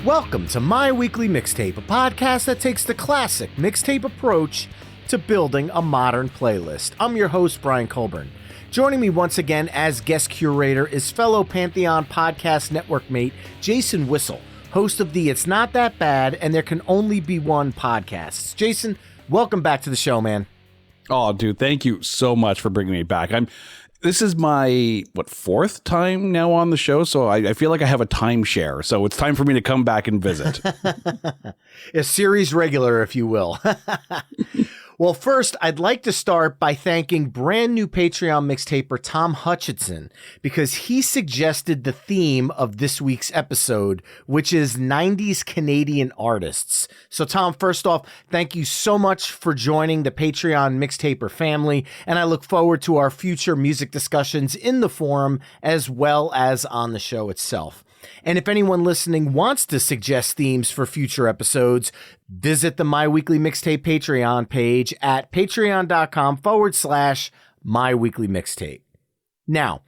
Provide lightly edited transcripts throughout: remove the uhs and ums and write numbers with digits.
Welcome to My Weekly Mixtape, a podcast that takes the classic mixtape approach to building a modern playlist. I'm your host, Brian Colburn. Joining me once again as guest curator is fellow Pantheon Podcast Network mate Jason Whissell, host of the It's Not That Bad and There Can Only Be One podcasts. Jason, welcome back to the show, man. Oh, dude, thank you so much for bringing me back. This is my, fourth time now on the show, so I feel like I have a timeshare, so it's time for me to come back and visit. A series regular, if you will. Well, first, I'd like to start by thanking brand new Patreon mixtaper Tom Hutchinson, because he suggested the theme of this week's episode, which is 90s Canadian artists. So, Tom, first off, thank you so much for joining the Patreon mixtaper family, and I look forward to our future music discussions in the forum as well as on the show itself. And if anyone listening wants to suggest themes for future episodes, visit the My Weekly Mixtape Patreon page at patreon.com/My Weekly Mixtape. Now,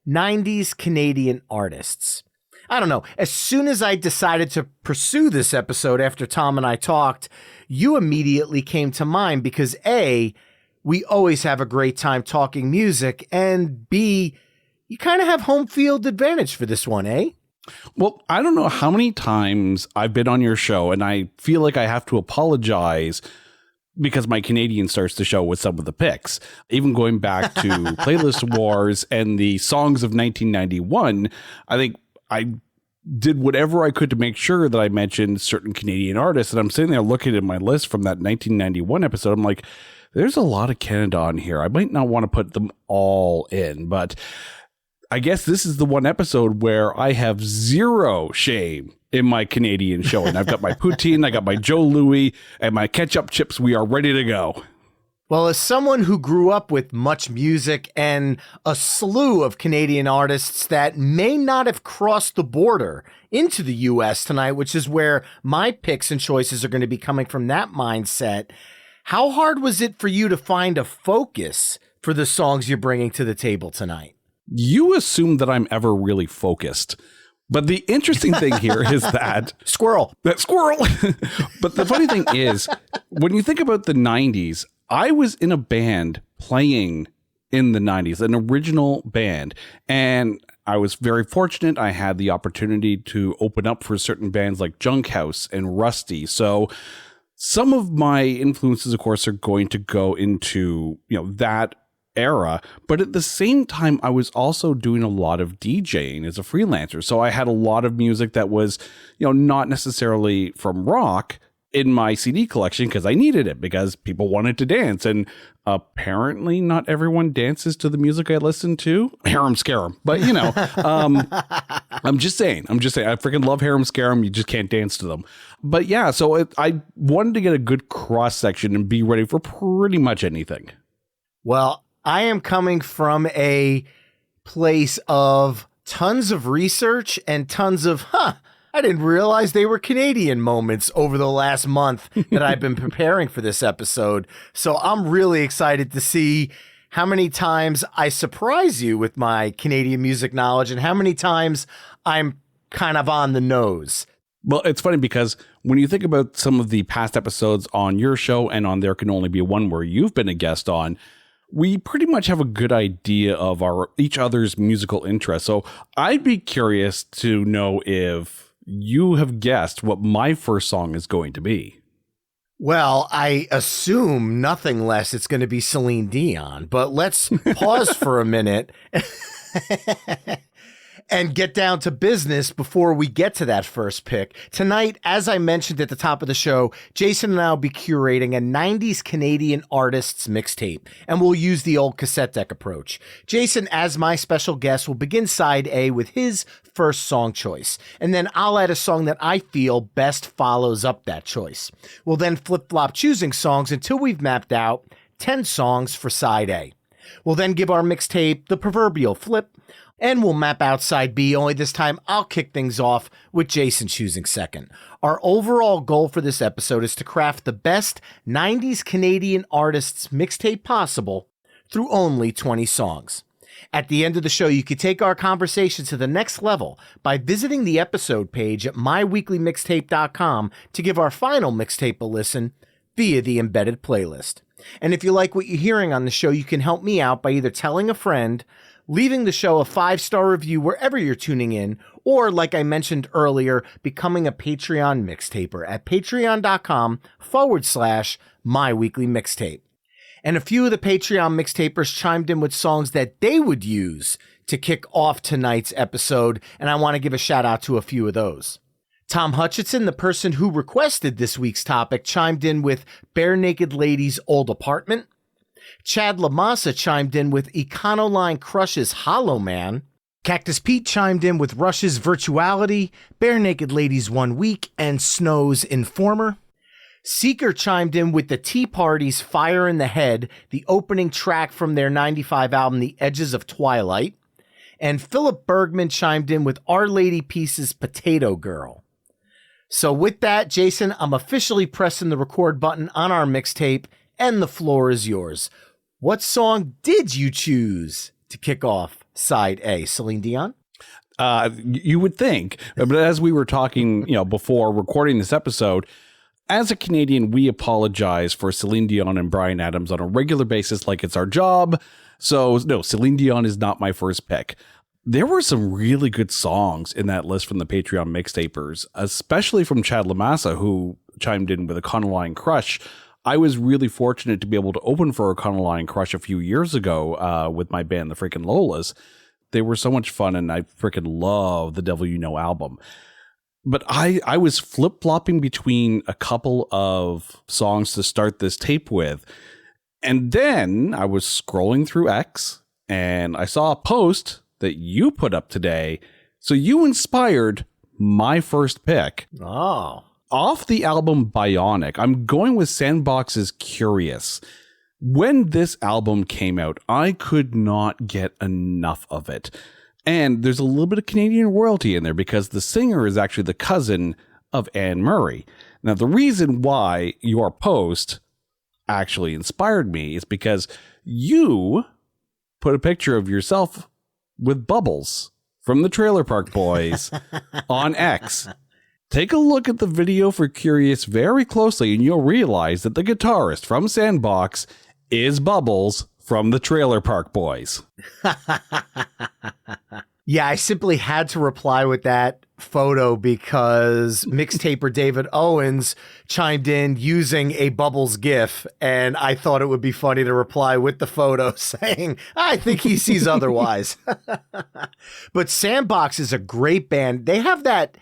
90s Canadian artists. I don't know. As soon as I decided to pursue this episode after Tom and I talked, you immediately came to mind because A, we always have a great time talking music, and B, you kind of have home field advantage for this one, eh? Well, I don't know how many times I've been on your show, and I feel like I have to apologize because my Canadian starts to show with some of the picks. Even going back to Playlist Wars and the songs of 1991, I think I did whatever I could to make sure that I mentioned certain Canadian artists. And I'm sitting there looking at my list from that 1991 episode. I'm like, there's a lot of Canada on here. I might not want to put them all in, but I guess this is the one episode where I have zero shame in my Canadian showing. I've got my poutine, I got my Joe Louis, and my ketchup chips. We are ready to go. Well, as someone who grew up with much music and a slew of Canadian artists that may not have crossed the border into the U.S. tonight, which is where my picks and choices are going to be coming from that mindset, how hard was it for you to find a focus for the songs you're bringing to the table tonight? You assume that I'm ever really focused. But the interesting thing here is that squirrel. But the funny thing is, when you think about the 90s, I was in a band playing in the 90s, an original band. And I was very fortunate. I had the opportunity to open up for certain bands like Junk House and Rusty. So some of my influences, of course, are going to go into, that era, but at the same time I was also doing a lot of DJing as a freelancer, so I had a lot of music that was not necessarily from rock in my CD collection because I needed it because people wanted to dance, and apparently not everyone dances to the music I listen to. Harem Scarum, but I'm just saying I freaking love Harem Scarum. You just can't dance to them. But yeah, so I wanted to get a good cross section and be ready for pretty much anything. Well, I am coming from a place of tons of research and tons of, I didn't realize they were Canadian moments over the last month that I've been preparing for this episode. So I'm really excited to see how many times I surprise you with my Canadian music knowledge and how many times I'm kind of on the nose. Well, it's funny because when you think about some of the past episodes on your show and on There Can Only Be One where you've been a guest on, we pretty much have a good idea of each other's musical interests. So I'd be curious to know if you have guessed what my first song is going to be. Well, I assume nothing less it's going to be Celine Dion, but let's pause for a minute and get down to business before we get to that first pick. Tonight, as I mentioned at the top of the show, Jason and I will be curating a 90s Canadian artists mixtape, and we'll use the old cassette deck approach. Jason, as my special guest, will begin side A with his first song choice, and then I'll add a song that I feel best follows up that choice. We'll then flip-flop choosing songs until we've mapped out 10 songs for side A. We'll then give our mixtape the proverbial flip, and we'll map out side B, only this time I'll kick things off with Jason choosing second. Our overall goal for this episode is to craft the best 90s Canadian artists mixtape possible through only 20 songs. At the end of the show, you can take our conversation to the next level by visiting the episode page at myweeklymixtape.com to give our final mixtape a listen via the embedded playlist. And if you like what you're hearing on the show, you can help me out by either telling a friend, leaving the show a 5-star review wherever you're tuning in, or, like I mentioned earlier, becoming a Patreon mixtaper at patreon.com/myweeklymixtape. And a few of the Patreon mixtapers chimed in with songs that they would use to kick off tonight's episode, and I want to give a shout out to a few of those. Tom Hutchinson, the person who requested this week's topic, chimed in with Bare Naked Ladies' Old Apartment. Chad Lamassa chimed in with Econoline Crush's Hollow Man. Cactus Pete chimed in with Rush's Virtuality, Bare Naked Ladies 1 Week, and Snow's Informer. Seeker chimed in with the Tea Party's Fire in the Head, the opening track from their 95 album, The Edges of Twilight. And Philip Bergman chimed in with Our Lady Peace's Potato Girl. So with that, Jason, I'm officially pressing the record button on our mixtape, and the floor is yours. What song did you choose to kick off side A? Celine Dion? You would think, but as we were talking, before recording this episode, as a Canadian, we apologize for Celine Dion and Bryan Adams on a regular basis like it's our job. So, no, Celine Dion is not my first pick. There were some really good songs in that list from the Patreon mixtapers, especially from Chad Lamassa, who chimed in with Econoline Crush. I was really fortunate to be able to open for Econoline Crush a few years ago with my band, the freaking Lolas. They were so much fun, and I freaking love the Devil You Know album. But I was flip-flopping between a couple of songs to start this tape with. And then I was scrolling through X, and I saw a post that you put up today. So you inspired my first pick. Oh. Off the album Bionic, I'm going with Sandbox's Curious. When this album came out, I could not get enough of it. And there's a little bit of Canadian royalty in there because the singer is actually the cousin of Anne Murray. Now, the reason why your post actually inspired me is because you put a picture of yourself with Bubbles from the Trailer Park Boys on X. Take a look at the video for Curious very closely, and you'll realize that the guitarist from Sandbox is Bubbles from the Trailer Park Boys. Yeah, I simply had to reply with that photo because mixtaper David Owens chimed in using a Bubbles GIF, and I thought it would be funny to reply with the photo saying, I think he sees otherwise. But Sandbox is a great band. They have that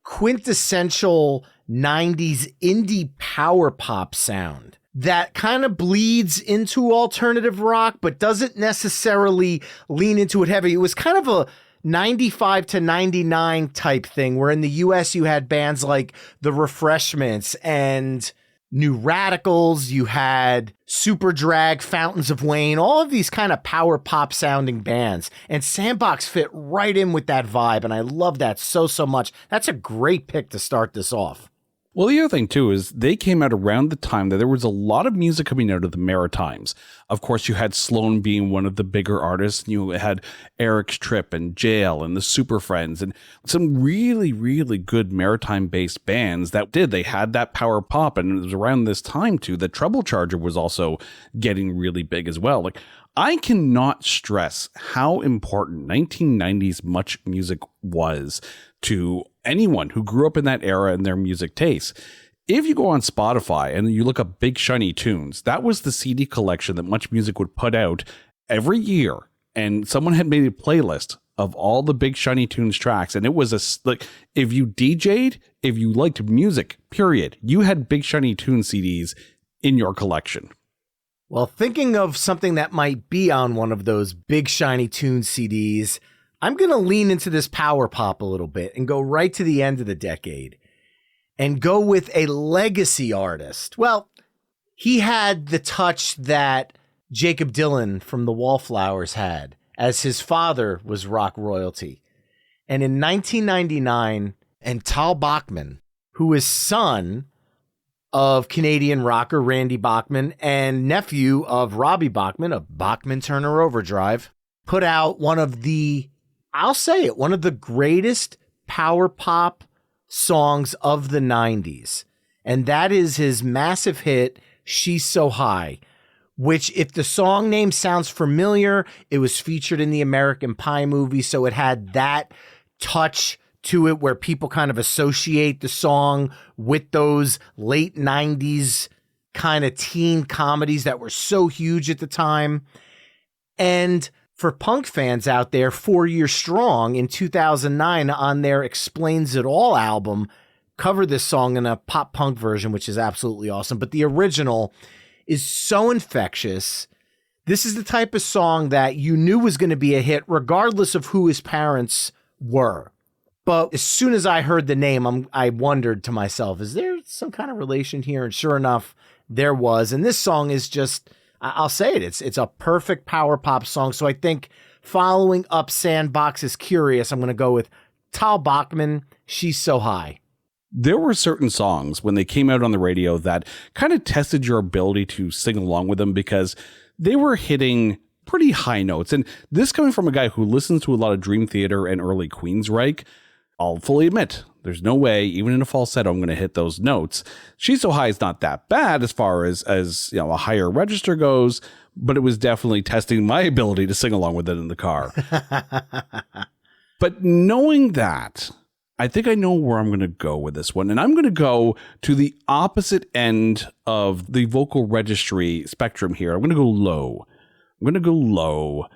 quintessential 90s indie power pop sound that kind of bleeds into alternative rock, but doesn't necessarily lean into it heavy. It was kind of a 95 to 99 type thing, where in the US you had bands like The Refreshments and New Radicals, you had Super Drag, Fountains of Wayne, all of these kind of power pop sounding bands. And Sandbox fit right in with that vibe, and I love that so much. That's a great pick to start this off. Well, the other thing, too, is they came out around the time that there was a lot of music coming out of the Maritimes. Of course, you had Sloan being one of the bigger artists. And you had Eric's Trip and Jail and the Super Friends and some really, really good Maritime-based bands that did. They had that power pop, and it was around this time, too, that Trouble Charger was also getting really big as well. Like, I cannot stress how important 1990s much music was to anyone who grew up in that era and their music tastes. If you go on Spotify and you look up Big Shiny Tunes, that was the CD collection that Much Music would put out every year. And someone had made a playlist of all the Big Shiny Tunes tracks. And it was like, if you DJ'd, if you liked music, period, you had Big Shiny Tunes CDs in your collection. Well, thinking of something that might be on one of those Big Shiny Tunes CDs, I'm going to lean into this power pop a little bit and go right to the end of the decade and go with a legacy artist. Well, he had the touch that Jakob Dylan from the Wallflowers had, as his father was rock royalty. And in 1999, and Tal Bachman, who is son of Canadian rocker Randy Bachman and nephew of Robbie Bachman of Bachman Turner Overdrive, put out one of the, I'll say it, one of the greatest power pop songs of the 90s. And that is his massive hit, She's So High, which, if the song name sounds familiar, it was featured in the American Pie movie. So it had that touch to it where people kind of associate the song with those late 90s kind of teen comedies that were so huge at the time. And for punk fans out there, 4 Years Strong in 2009 on their Explains It All album covered this song in a pop punk version, which is absolutely awesome. But the original is so infectious. This is the type of song that you knew was going to be a hit regardless of who his parents were. But as soon as I heard the name, I wondered to myself, is there some kind of relation here? And sure enough, there was. And this song is just, I'll say it, it's a perfect power pop song. So I think following up Sandbox's Curious, I'm going to go with Tal Bachman, She's So High. There were certain songs when they came out on the radio that kind of tested your ability to sing along with them because they were hitting pretty high notes. And this coming from a guy who listens to a lot of Dream Theater and early Queensryche, I'll fully admit, there's no way, even in a falsetto, I'm going to hit those notes. She's So High is not that bad as far as you know, a higher register goes, but it was definitely testing my ability to sing along with it in the car. But knowing that, I think I know where I'm going to go with this one. And I'm going to go to the opposite end of the vocal registry spectrum here. I'm going to go low. I'm going to go low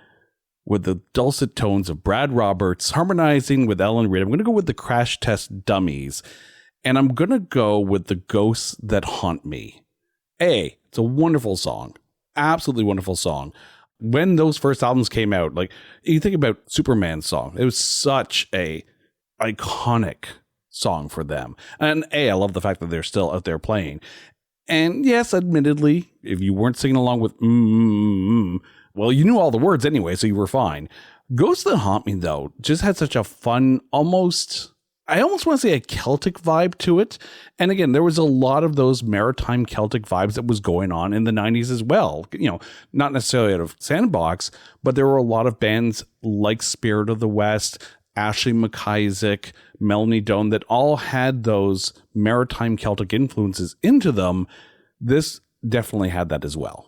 with the dulcet tones of Brad Roberts harmonizing with Ellen Reid. I'm going to go with the Crash Test Dummies. And I'm going to go with The Ghosts That Haunt Me. It's a wonderful song. Absolutely wonderful song. When those first albums came out, like you think about Superman's song, it was such a iconic song for them. And I love the fact that they're still out there playing. And yes, admittedly, if you weren't singing along with well, you knew all the words anyway, so you were fine. Ghosts That Haunt Me, though, just had such a fun, I almost want to say a Celtic vibe to it. And again, there was a lot of those maritime Celtic vibes that was going on in the 90s as well. You know, not necessarily out of Sandbox, but there were a lot of bands like Spirit of the West, Ashley McIsaac, Melanie Doan, that all had those maritime Celtic influences into them. This definitely had that as well.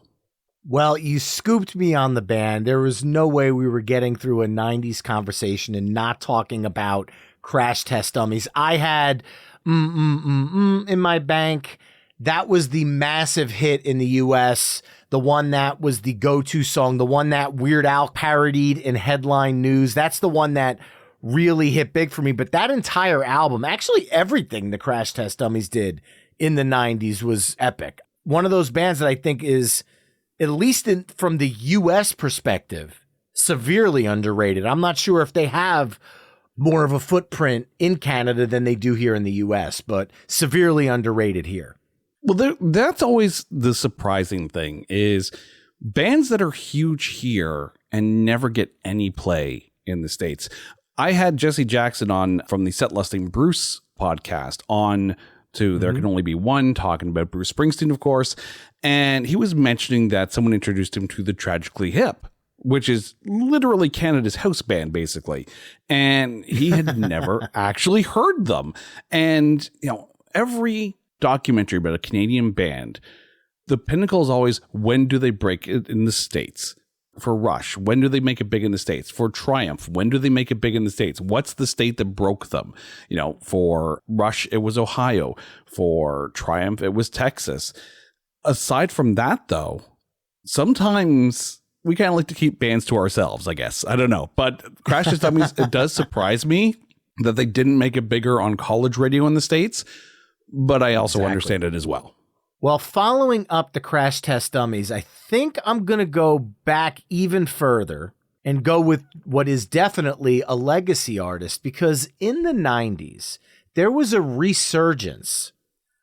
Well, you scooped me on the band. There was no way we were getting through a 90s conversation and not talking about Crash Test Dummies. I had in my bank. That was the massive hit in the US, the one that was the go-to song, the one that Weird Al parodied in headline news. That's the one that really hit big for me. But that entire album, actually everything the Crash Test Dummies did in the 90s was epic. One of those bands that I think is, at least from the US perspective, severely underrated. I'm not sure if they have more of a footprint in Canada than they do here in the US, but severely underrated here. Well, that's always the surprising thing is bands that are huge here and never get any play in the States. I had Jesse Jackson on from the Set Lusting Bruce podcast on to There Can Only Be One, talking about Bruce Springsteen, of course. And he was mentioning that someone introduced him to the Tragically Hip, which is literally Canada's house band, basically. And he had never actually heard them. And, you know, every documentary about a Canadian band, the pinnacle is always, when do they break it in the States? For Rush, when do they make it big in the States? For Triumph, when do they make it big in the States? What's the state that broke them? You know, for Rush, it was Ohio. For Triumph, it was Texas. Aside from that, though, sometimes we kind of like to keep bands to ourselves, I guess. I don't know. But Crash Test Dummies, it does surprise me that they didn't make it bigger on college radio in the States, but I also understand it as well. Well, following up the Crash Test Dummies, I think I'm going to go back even further and go with what is definitely a legacy artist, because in the 90s, there was a resurgence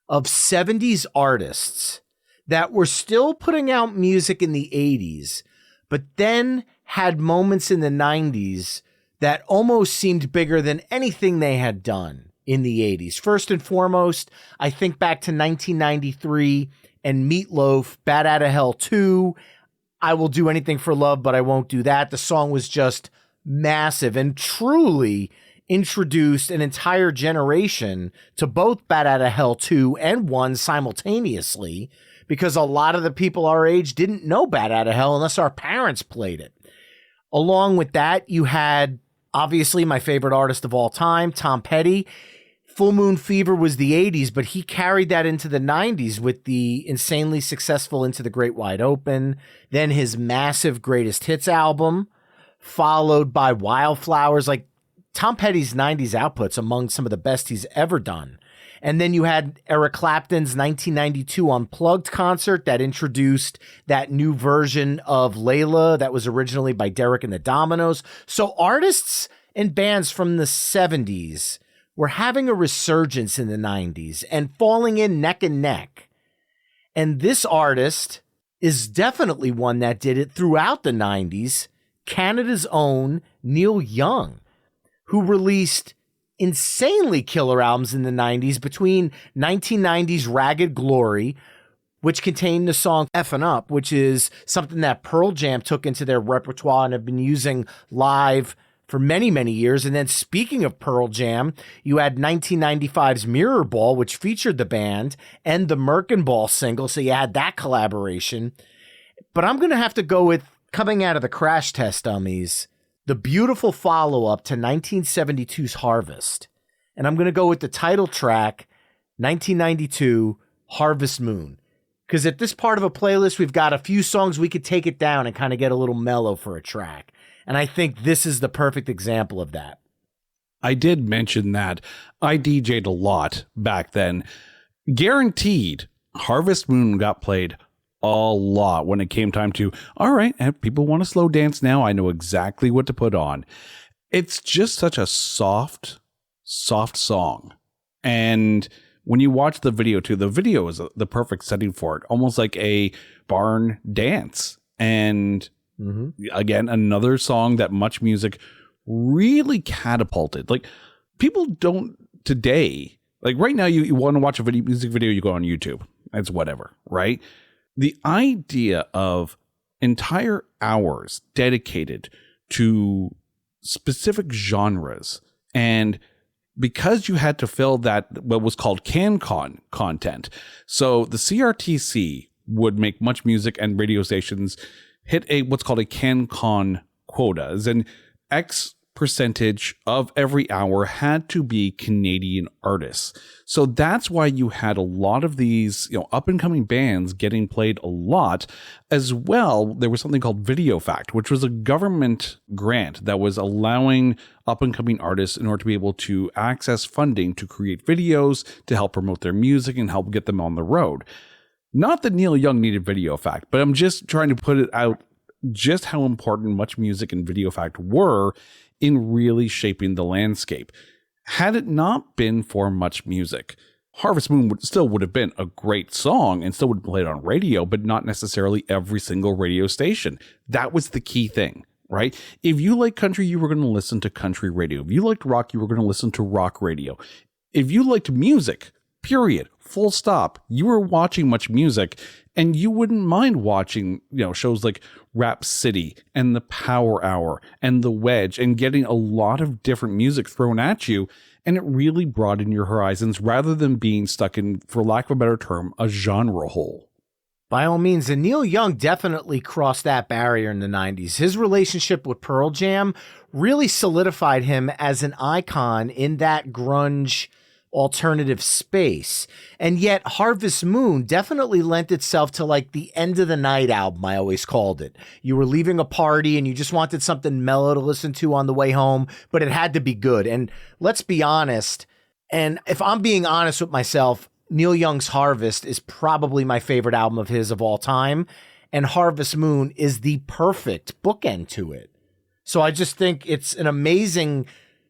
of 70s artists that were still putting out music in the 80s, but then had moments in the 90s that almost seemed bigger than anything they had done in the 80s. First and foremost, I think back to 1993 and Meatloaf, Bat Outta Hell 2. I Will Do Anything for Love, But I Won't Do That. The song was just massive and truly introduced an entire generation to both Bat Out of Hell 2 and 1 simultaneously, because a lot of the people our age didn't know Bat Out of Hell unless our parents played it. Along with that, you had obviously my favorite artist of all time, Tom Petty. Full Moon Fever was the 80s, but he carried that into the 90s with the insanely successful Into the Great Wide Open, then his massive Greatest Hits album, followed by Wildflowers. Like, Tom Petty's 90s output's among some of the best he's ever done. And then you had Eric Clapton's 1992 Unplugged concert that introduced that new version of Layla that was originally by Derek and the Dominoes. So artists and bands from the 70s were having a resurgence in the 90s and falling in neck and neck. And this artist is definitely one that did it throughout the 90s, Canada's own Neil Young, who released insanely killer albums in the 90s between 1990's Ragged Glory, which contained the song Effin' Up, which is something that Pearl Jam took into their repertoire and have been using live for many, many years. And then speaking of Pearl Jam, you had 1995's Mirror Ball, which featured the band, and the Merkin Ball single. So you had that collaboration. But I'm going to have to go with, coming out of the Crash Test Dummies, the beautiful follow-up to 1972's Harvest. And I'm going to go with the title track, 1992, Harvest Moon. Because at this part of a playlist, we've got a few songs we could take it down and kind of get a little mellow for a track. And I think this is the perfect example of that. I did mention that I DJ'd a lot back then. Guaranteed, Harvest Moon got played a lot when it came time to, all right, if people want to slow dance now, I know exactly what to put on. It's just such a soft song. And when you watch the video too, the video is the perfect setting for it, almost like a barn dance. And again, another song that Much Music really catapulted. Like, people don't today, like right now, you want to watch a music video, you go on YouTube. It's whatever, right? The idea of entire hours dedicated to specific genres, and because you had to fill that, what was called CanCon content. So the CRTC would make Much Music and radio stations hit what's called a CanCon quota, as in X percentage of every hour had to be Canadian artists. So that's why you had a lot of these, up and coming bands getting played a lot. As well, there was something called Video Fact, which was a government grant that was allowing up and coming artists in order to be able to access funding to create videos to help promote their music and help get them on the road. Not that Neil Young needed Video Fact, but I'm just trying to put it out just how important Much Music and Video Fact were in really shaping the landscape. Had it not been for Much Music, Harvest Moon would have been a great song and still would have played on radio, but not necessarily every single radio station. That was the key thing, right? If you like country, you were going to listen to country radio. If you liked rock, you were going to listen to rock radio. If you liked music, period, full stop, you were watching Much Music, and you wouldn't mind watching, shows like Rap City and the Power Hour and The Wedge, and getting a lot of different music thrown at you. And it really broadened your horizons rather than being stuck in, for lack of a better term, a genre hole. By all means, and Neil Young definitely crossed that barrier in the 90s. His relationship with Pearl Jam really solidified him as an icon in that grunge alternative space. And yet Harvest Moon definitely lent itself to like the end of the night album, I always called it. You were leaving a party and you just wanted something mellow to listen to on the way home, but it had to be good. And let's be honest, and if I'm being honest with myself, Neil Young's Harvest is probably my favorite album of his of all time, and Harvest Moon is the perfect bookend to it. So I just think it's an amazing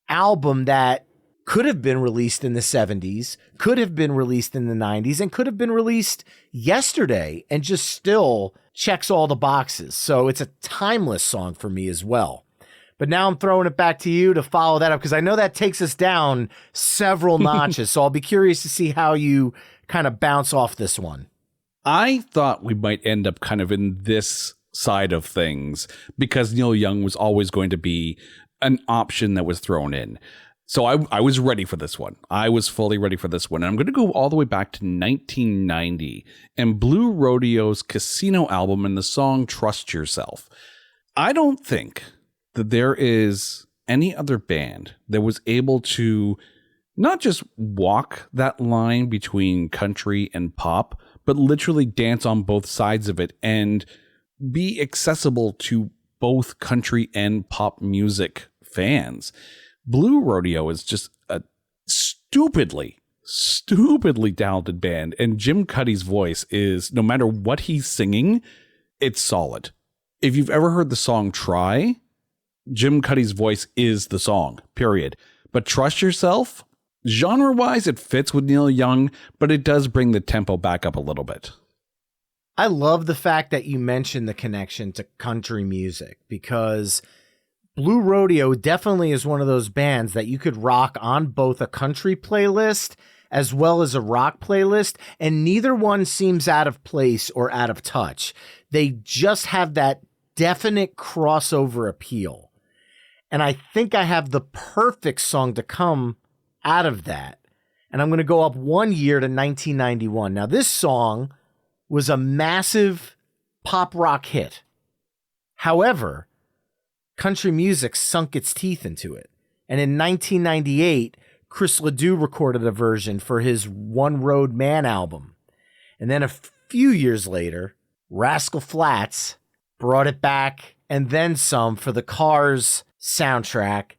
album that could have been released in the 70s, could have been released in the 90s, and could have been released yesterday and just still checks all the boxes. So it's a timeless song for me as well. But now I'm throwing it back to you to follow that up, because I know that takes us down several notches. So I'll be curious to see how you kind of bounce off this one. I thought we might end up kind of in this side of things because Neil Young was always going to be an option that was thrown in. So I was ready for this one. I was fully ready for this one. And I'm going to go all the way back to 1990 and Blue Rodeo's Casino album and the song Trust Yourself. I don't think that there is any other band that was able to not just walk that line between country and pop, but literally dance on both sides of it and be accessible to both country and pop music fans. Blue Rodeo is just a stupidly talented band. And Jim Cuddy's voice is, no matter what he's singing, it's solid. If you've ever heard the song Try, Jim Cuddy's voice is the song, period. But Trust Yourself, genre-wise, it fits with Neil Young, but it does bring the tempo back up a little bit. I love the fact that you mentioned the connection to country music, because Blue Rodeo definitely is one of those bands that you could rock on both a country playlist as well as a rock playlist, and neither one seems out of place or out of touch. They just have that definite crossover appeal. And I think I have the perfect song to come out of that. And I'm going to go up 1 year to 1991. Now, this song was a massive pop rock hit. However, country music sunk its teeth into it. And in 1998, Chris Ledoux recorded a version for his One Road Man album. And then a few years later, Rascal Flatts brought it back and then some for the Cars soundtrack.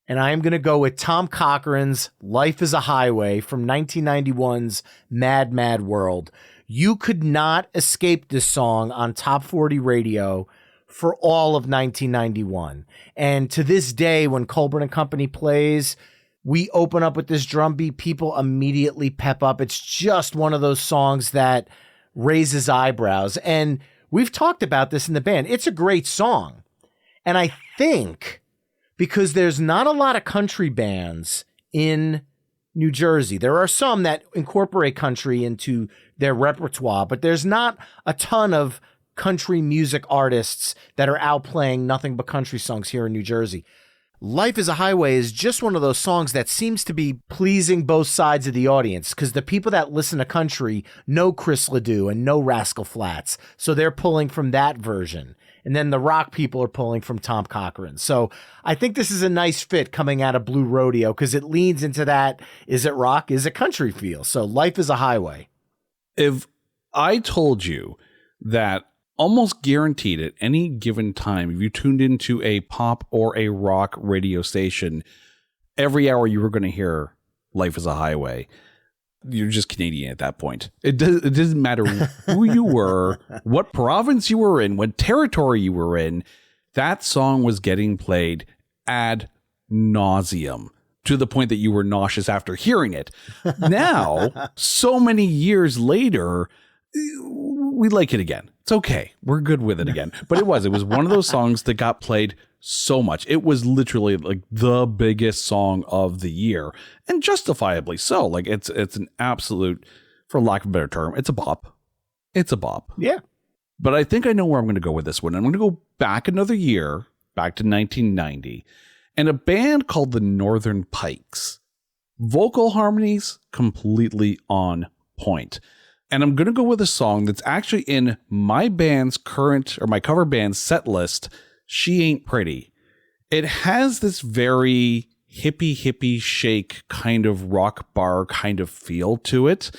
And I am going to go with Tom Cochran's Life is a Highway from 1991's Mad, Mad World. You could not escape this song on Top 40 radio for all of 1991. And to this day, when Colburn and Company plays, we open up with this drum beat, people immediately pep up. It's just one of those songs that raises eyebrows. And we've talked about this in the band. It's a great song. And I think because there's not a lot of country bands in New Jersey, there are some that incorporate country into their repertoire, but there's not a ton of country music artists that are out playing nothing but country songs here in New Jersey. Life is a Highway is just one of those songs that seems to be pleasing both sides of the audience, because the people that listen to country know Chris Ledoux and know Rascal Flatts, so they're pulling from that version. And then the rock people are pulling from Tom Cochran. So I think this is a nice fit coming out of Blue Rodeo, because it leans into that, is it rock, is it country feel? So Life is a Highway. If I told you that almost guaranteed at any given time, if you tuned into a pop or a rock radio station, every hour you were going to hear Life is a Highway, you're just Canadian at that point. It doesn't matter who you were, what province you were in, what territory you were in, that song was getting played ad nauseum to the point that you were nauseous after hearing it. Now, so many years later, we like it again. It's okay. We're good with it again. But it was one of those songs that got played so much. It was literally like the biggest song of the year, and justifiably so. Like it's an absolute, for lack of a better term, it's a bop. It's a bop. Yeah. But I think I know where I'm going to go with this one. I'm going to go back another year, back to 1990, and a band called the Northern Pikes. Vocal harmonies completely on point. And I'm going to go with a song that's actually in my band's current, or my cover band's set list, She Ain't Pretty. It has this very hippie shake kind of rock bar kind of feel to it.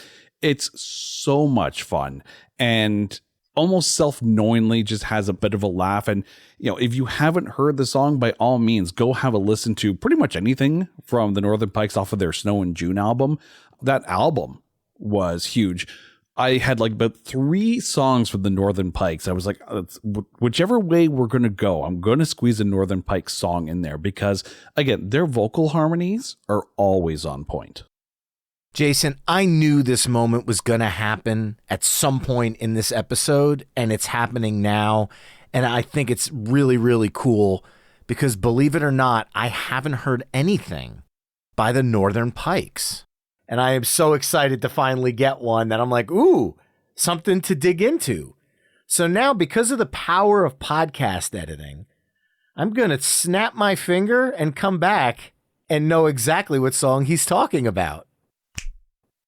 It's so much fun and almost self-knowingly just has a bit of a laugh. And, you know, if you haven't heard the song, by all means, go have a listen to pretty much anything from the Northern Pikes off of their Snow in June album. That album was huge. I had like about 3 songs from the Northern Pikes. I was like, whichever way we're going to go, I'm going to squeeze a Northern Pikes song in there because, again, their vocal harmonies are always on point. Jason, I knew this moment was going to happen at some point in this episode, and it's happening now. And I think it's really, really cool because, believe it or not, I haven't heard anything by the Northern Pikes. And I am so excited to finally get one that I'm like, ooh, something to dig into. So now, because of the power of podcast editing, I'm going to snap my finger and come back and know exactly what song he's talking about.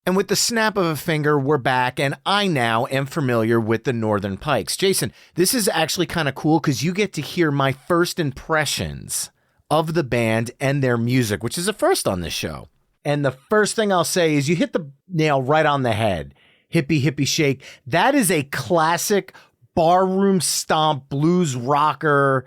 And with the snap of a finger, we're back, and I now am familiar with the Northern Pikes. Jason, this is actually kind of cool because you get to hear my first impressions of the band and their music, which is a first on this show. And the first thing I'll say is you hit the nail right on the head. Hippie, hippie, shake. That is a classic barroom stomp blues rocker.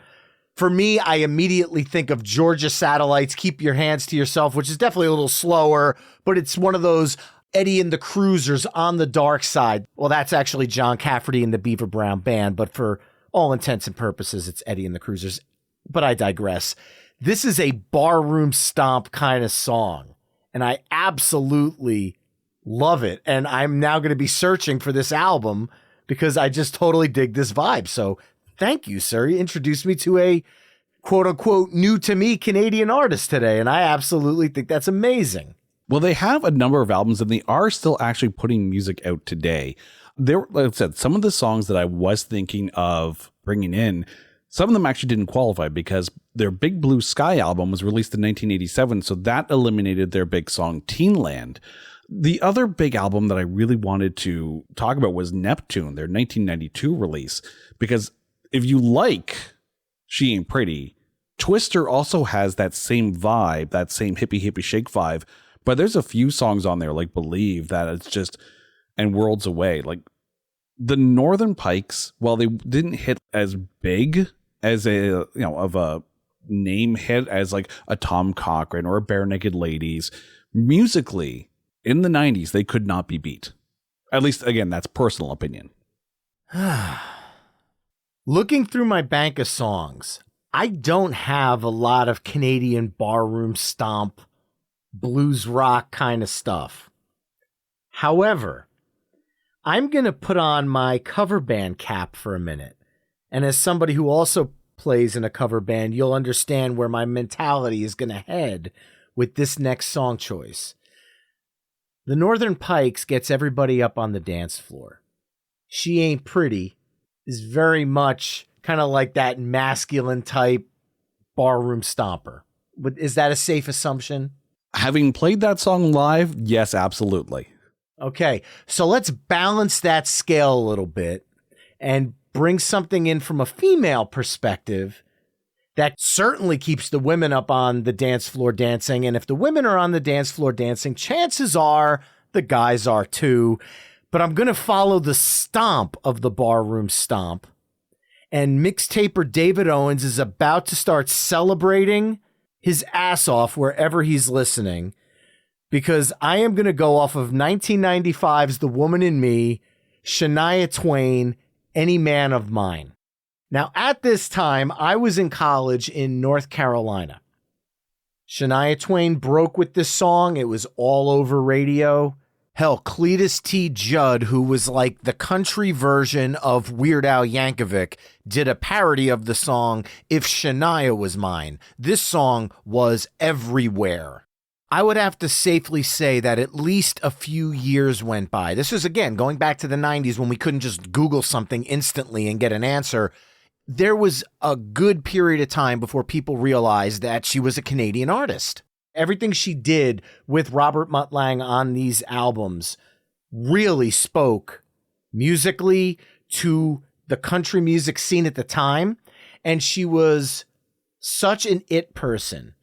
For me, I immediately think of Georgia Satellites, Keep Your Hands to Yourself, which is definitely a little slower, but it's one of those Eddie and the Cruisers on the dark side. Well, that's actually John Cafferty and the Beaver Brown Band, but for all intents and purposes, it's Eddie and the Cruisers. But I digress. This is a barroom stomp kind of song, and I absolutely love it. And I'm now going to be searching for this album because I just totally dig this vibe. So thank you, sir. You introduced me to a quote-unquote new-to-me Canadian artist today, and I absolutely think that's amazing. Well, they have a number of albums, and they are still actually putting music out today. There, like I said, some of the songs that I was thinking of bringing in, some of them actually didn't qualify because their Big Blue Sky album was released in 1987, so that eliminated their big song Teenland. The other big album that I really wanted to talk about was Neptune, their 1992 release, because if you like She Ain't Pretty, Twister also has that same vibe, that same hippie hippie shake vibe. But there's a few songs on there like Believe that it's just, and Worlds Away. Like the Northern Pikes, while they didn't hit as big as of a name hit as like a Tom Cochrane or a Bare Naked Ladies, musically in the 90s, they could not be beat. At least, again, that's personal opinion. Looking through my bank of songs, I don't have a lot of Canadian barroom stomp blues rock kind of stuff. However, I'm going to put on my cover band cap for a minute. And as somebody who also plays in a cover band, you'll understand where my mentality is going to head with this next song choice. The Northern Pikes gets everybody up on the dance floor. She Ain't Pretty is very much kind of like that masculine type barroom stomper. Is that a safe assumption? Having played that song live, yes, absolutely. Okay, so let's balance that scale a little bit and bring something in from a female perspective that certainly keeps the women up on the dance floor dancing. And if the women are on the dance floor dancing, chances are the guys are too. But I'm going to follow the stomp of the barroom stomp. And mixtaper David Owens is about to start celebrating his ass off wherever he's listening, because I am going to go off of 1995's The Woman in Me, Shania Twain, Any Man of Mine. Now, at this time, I was in college in North Carolina. Shania Twain broke with this song. It was all over radio. Hell, Cletus T. Judd, who was like the country version of Weird Al Yankovic, did a parody of the song If Shania Was Mine. This song was everywhere. I would have to safely say that at least a few years went by. This is, again, going back to the 90s when we couldn't just Google something instantly and get an answer. There was a good period of time before people realized that she was a Canadian artist. Everything she did with Robert Mutt Lange on these albums really spoke musically to the country music scene at the time. And she was such an it person.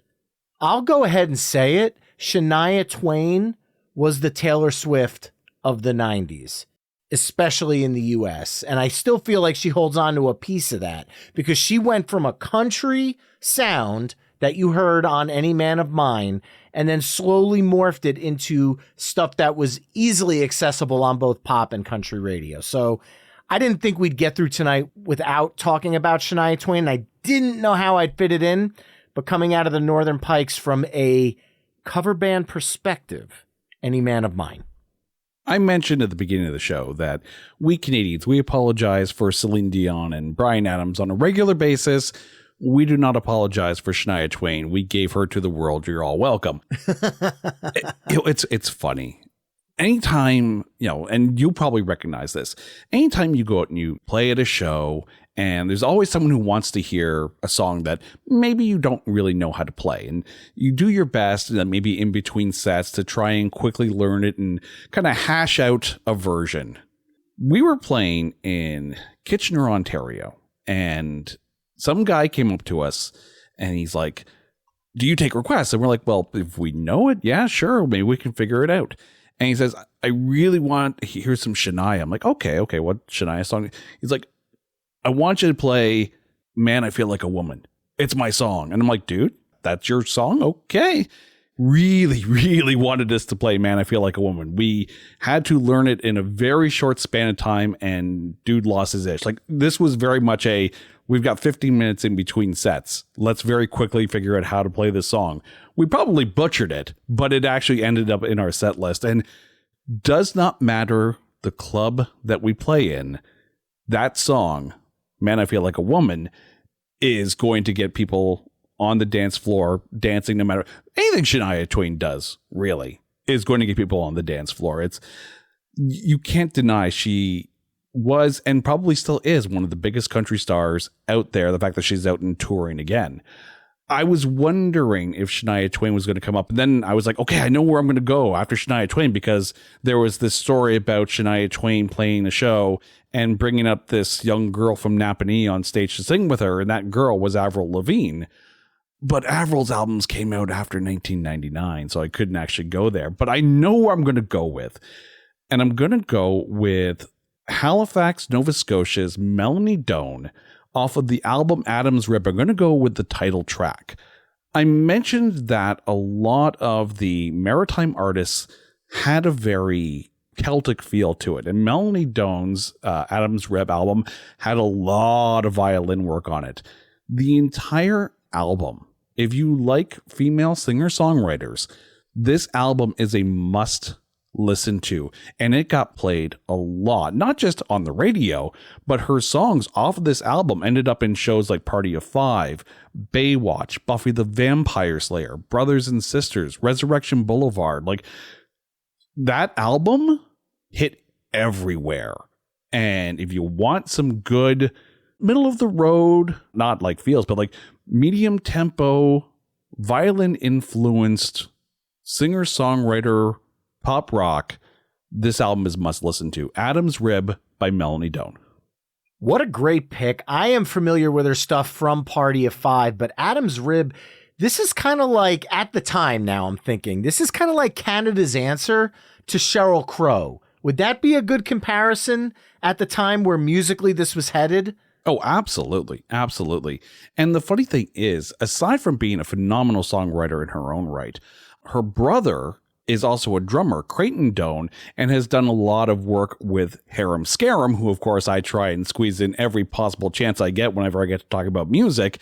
I'll go ahead and say it. Shania Twain was the Taylor Swift of the 90s, especially in the US. And I still feel like she holds on to a piece of that because she went from a country sound that you heard on Any Man of Mine and then slowly morphed it into stuff that was easily accessible on both pop and country radio. So I didn't think we'd get through tonight without talking about Shania Twain. I didn't know how I'd fit it in, but coming out of the Northern Pikes from a cover band perspective, Any Man of Mine. I mentioned at the beginning of the show that we Canadians, we apologize for Celine Dion and Bryan Adams on a regular basis. We do not apologize for Shania Twain. We gave her to the world. You're all welcome. It's funny. anytime, and you'll probably recognize this, anytime you go out and you play at a show and there's always someone who wants to hear a song that maybe you don't really know how to play, and you do your best, maybe in between sets, to try and quickly learn it and kind of hash out a version. We were playing in Kitchener, Ontario, and some guy came up to us and he's like, do you take requests? And we're like, well, if we know it, yeah, sure, maybe we can figure it out. And he says, I really want to hear some Shania. I'm like, okay, what Shania song? He's like, I want you to play Man, I Feel Like a Woman. It's my song. And I'm like, dude, that's your song? Okay. Really, really wanted us to play Man, I Feel Like a Woman. We had to learn it in a very short span of time, and dude lost his itch. Like, this was very much we've got 15 minutes in between sets. Let's very quickly figure out how to play this song. We probably butchered it, but it actually ended up in our set list. And does not matter the club that we play in, that song, Man, I Feel Like a Woman, is going to get people on the dance floor dancing. No matter anything Shania Twain does, really, is going to get people on the dance floor. You can't deny she was and probably still is one of the biggest country stars out there. The fact that she's out and touring again. I was wondering if Shania Twain was going to come up. And then I was like, okay, I know where I'm going to go after Shania Twain, because there was this story about Shania Twain playing a show and bringing up this young girl from Napanee on stage to sing with her. And that girl was Avril Lavigne. But Avril's albums came out after 1999, so I couldn't actually go there. But I know where I'm going to go with. And I'm going to go with Halifax, Nova Scotia's Melanie Doan off of the album Adam's Rib. I'm going to go with the title track. I mentioned that a lot of the maritime artists had a very Celtic feel to it, and Melanie Doan's Adam's Rib album had a lot of violin work on it. The entire album, if you like female singer-songwriters, this album is a must listen to, and it got played a lot, not just on the radio, but her songs off of this album ended up in shows like Party of Five, Baywatch, Buffy the Vampire Slayer, Brothers and Sisters, Resurrection Boulevard. Like, that album hit everywhere. And if you want some good middle of the road, not like feels, but like medium tempo, violin influenced singer-songwriter pop rock, this album is must listen to. Adam's Rib by Melanie Doan. What a great pick. I am familiar with her stuff from Party of Five, but Adam's Rib, this is kind of like, at the time now I'm thinking, this is kind of like Canada's answer to Sheryl Crow. Would that be a good comparison at the time where musically this was headed? Oh, absolutely. Absolutely. And the funny thing is, aside from being a phenomenal songwriter in her own right, her brother is also a drummer, Creighton Doan, and has done a lot of work with Harem Scarum, who, of course, I try and squeeze in every possible chance I get whenever I get to talk about music.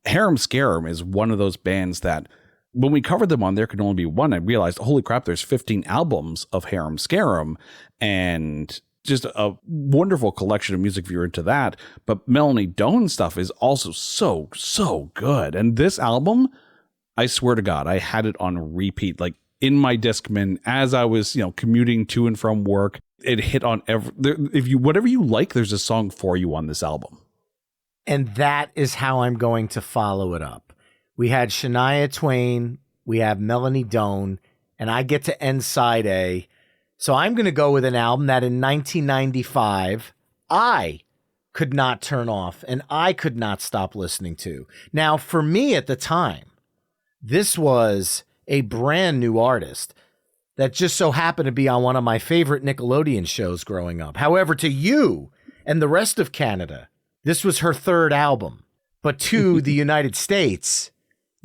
Harem Scarum is one of those bands that, when we covered them on There Can Only Be One, I realized, holy crap, there's 15 albums of Harem Scarum, and just a wonderful collection of music if you're into that. But Melanie Doan stuff is also so good. And this album, I swear to God, I had it on repeat, like in my Discman as I was, commuting to and from work. It hit on whatever you like, there's a song for you on this album. And that is how I'm going to follow it up. We had Shania Twain, we have Melanie Doan, and I get to end side A. So I'm going to go with an album that in 1995, I could not turn off and I could not stop listening to. Now, for me at the time, this was a brand new artist that just so happened to be on one of my favorite Nickelodeon shows growing up. However, to you and the rest of Canada, this was her third album. But to the United States,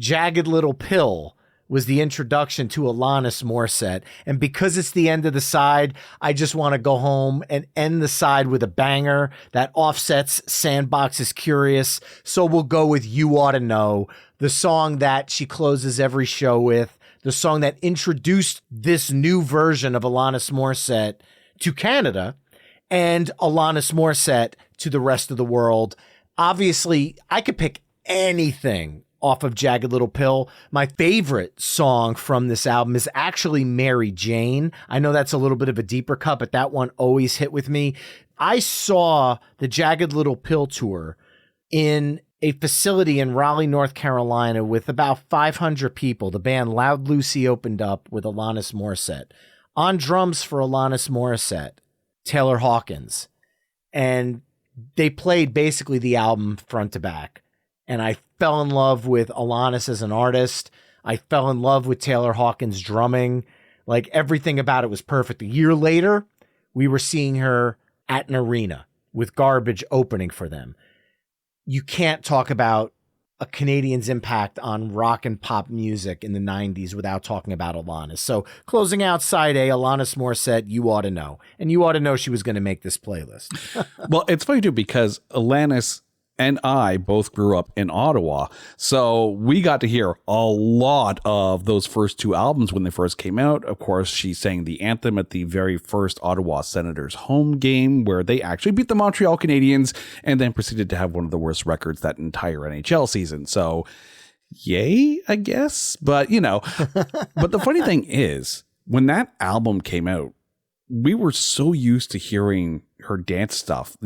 Jagged Little Pill was the introduction to Alanis Morissette. And because it's the end of the side, I just want to go home and end the side with a banger that offsets Sandbox is Curious. So we'll go with You Ought to Know, the song that she closes every show with, the song that introduced this new version of Alanis Morissette to Canada and Alanis Morissette to the rest of the world. Obviously, I could pick anything off of Jagged Little Pill. My favorite song from this album is actually Mary Jane. I know that's a little bit of a deeper cut, but that one always hit with me. I saw the Jagged Little Pill tour in a facility in Raleigh, North Carolina with about 500 people. The band Loud Lucy opened up with Alanis Morissette. On drums for Alanis Morissette, Taylor Hawkins. And they played basically the album front to back. And I fell in love with Alanis as an artist. I fell in love with Taylor Hawkins' drumming. Like, everything about it was perfect. A year later, we were seeing her at an arena with Garbage opening for them. You can't talk about a Canadian's impact on rock and pop music in the 90s without talking about Alanis. So closing out side A, Alanis Morissette, You Ought to Know. And you ought to know she was going to make this playlist. Well, it's funny too, because Alanis and I both grew up in Ottawa. So we got to hear a lot of those first two albums when they first came out. Of course, she sang the anthem at the very first Ottawa Senators home game, where they actually beat the Montreal Canadiens and then proceeded to have one of the worst records that entire NHL season. So yay, I guess. But, but the funny thing is, when that album came out, we were so used to hearing her dance stuff,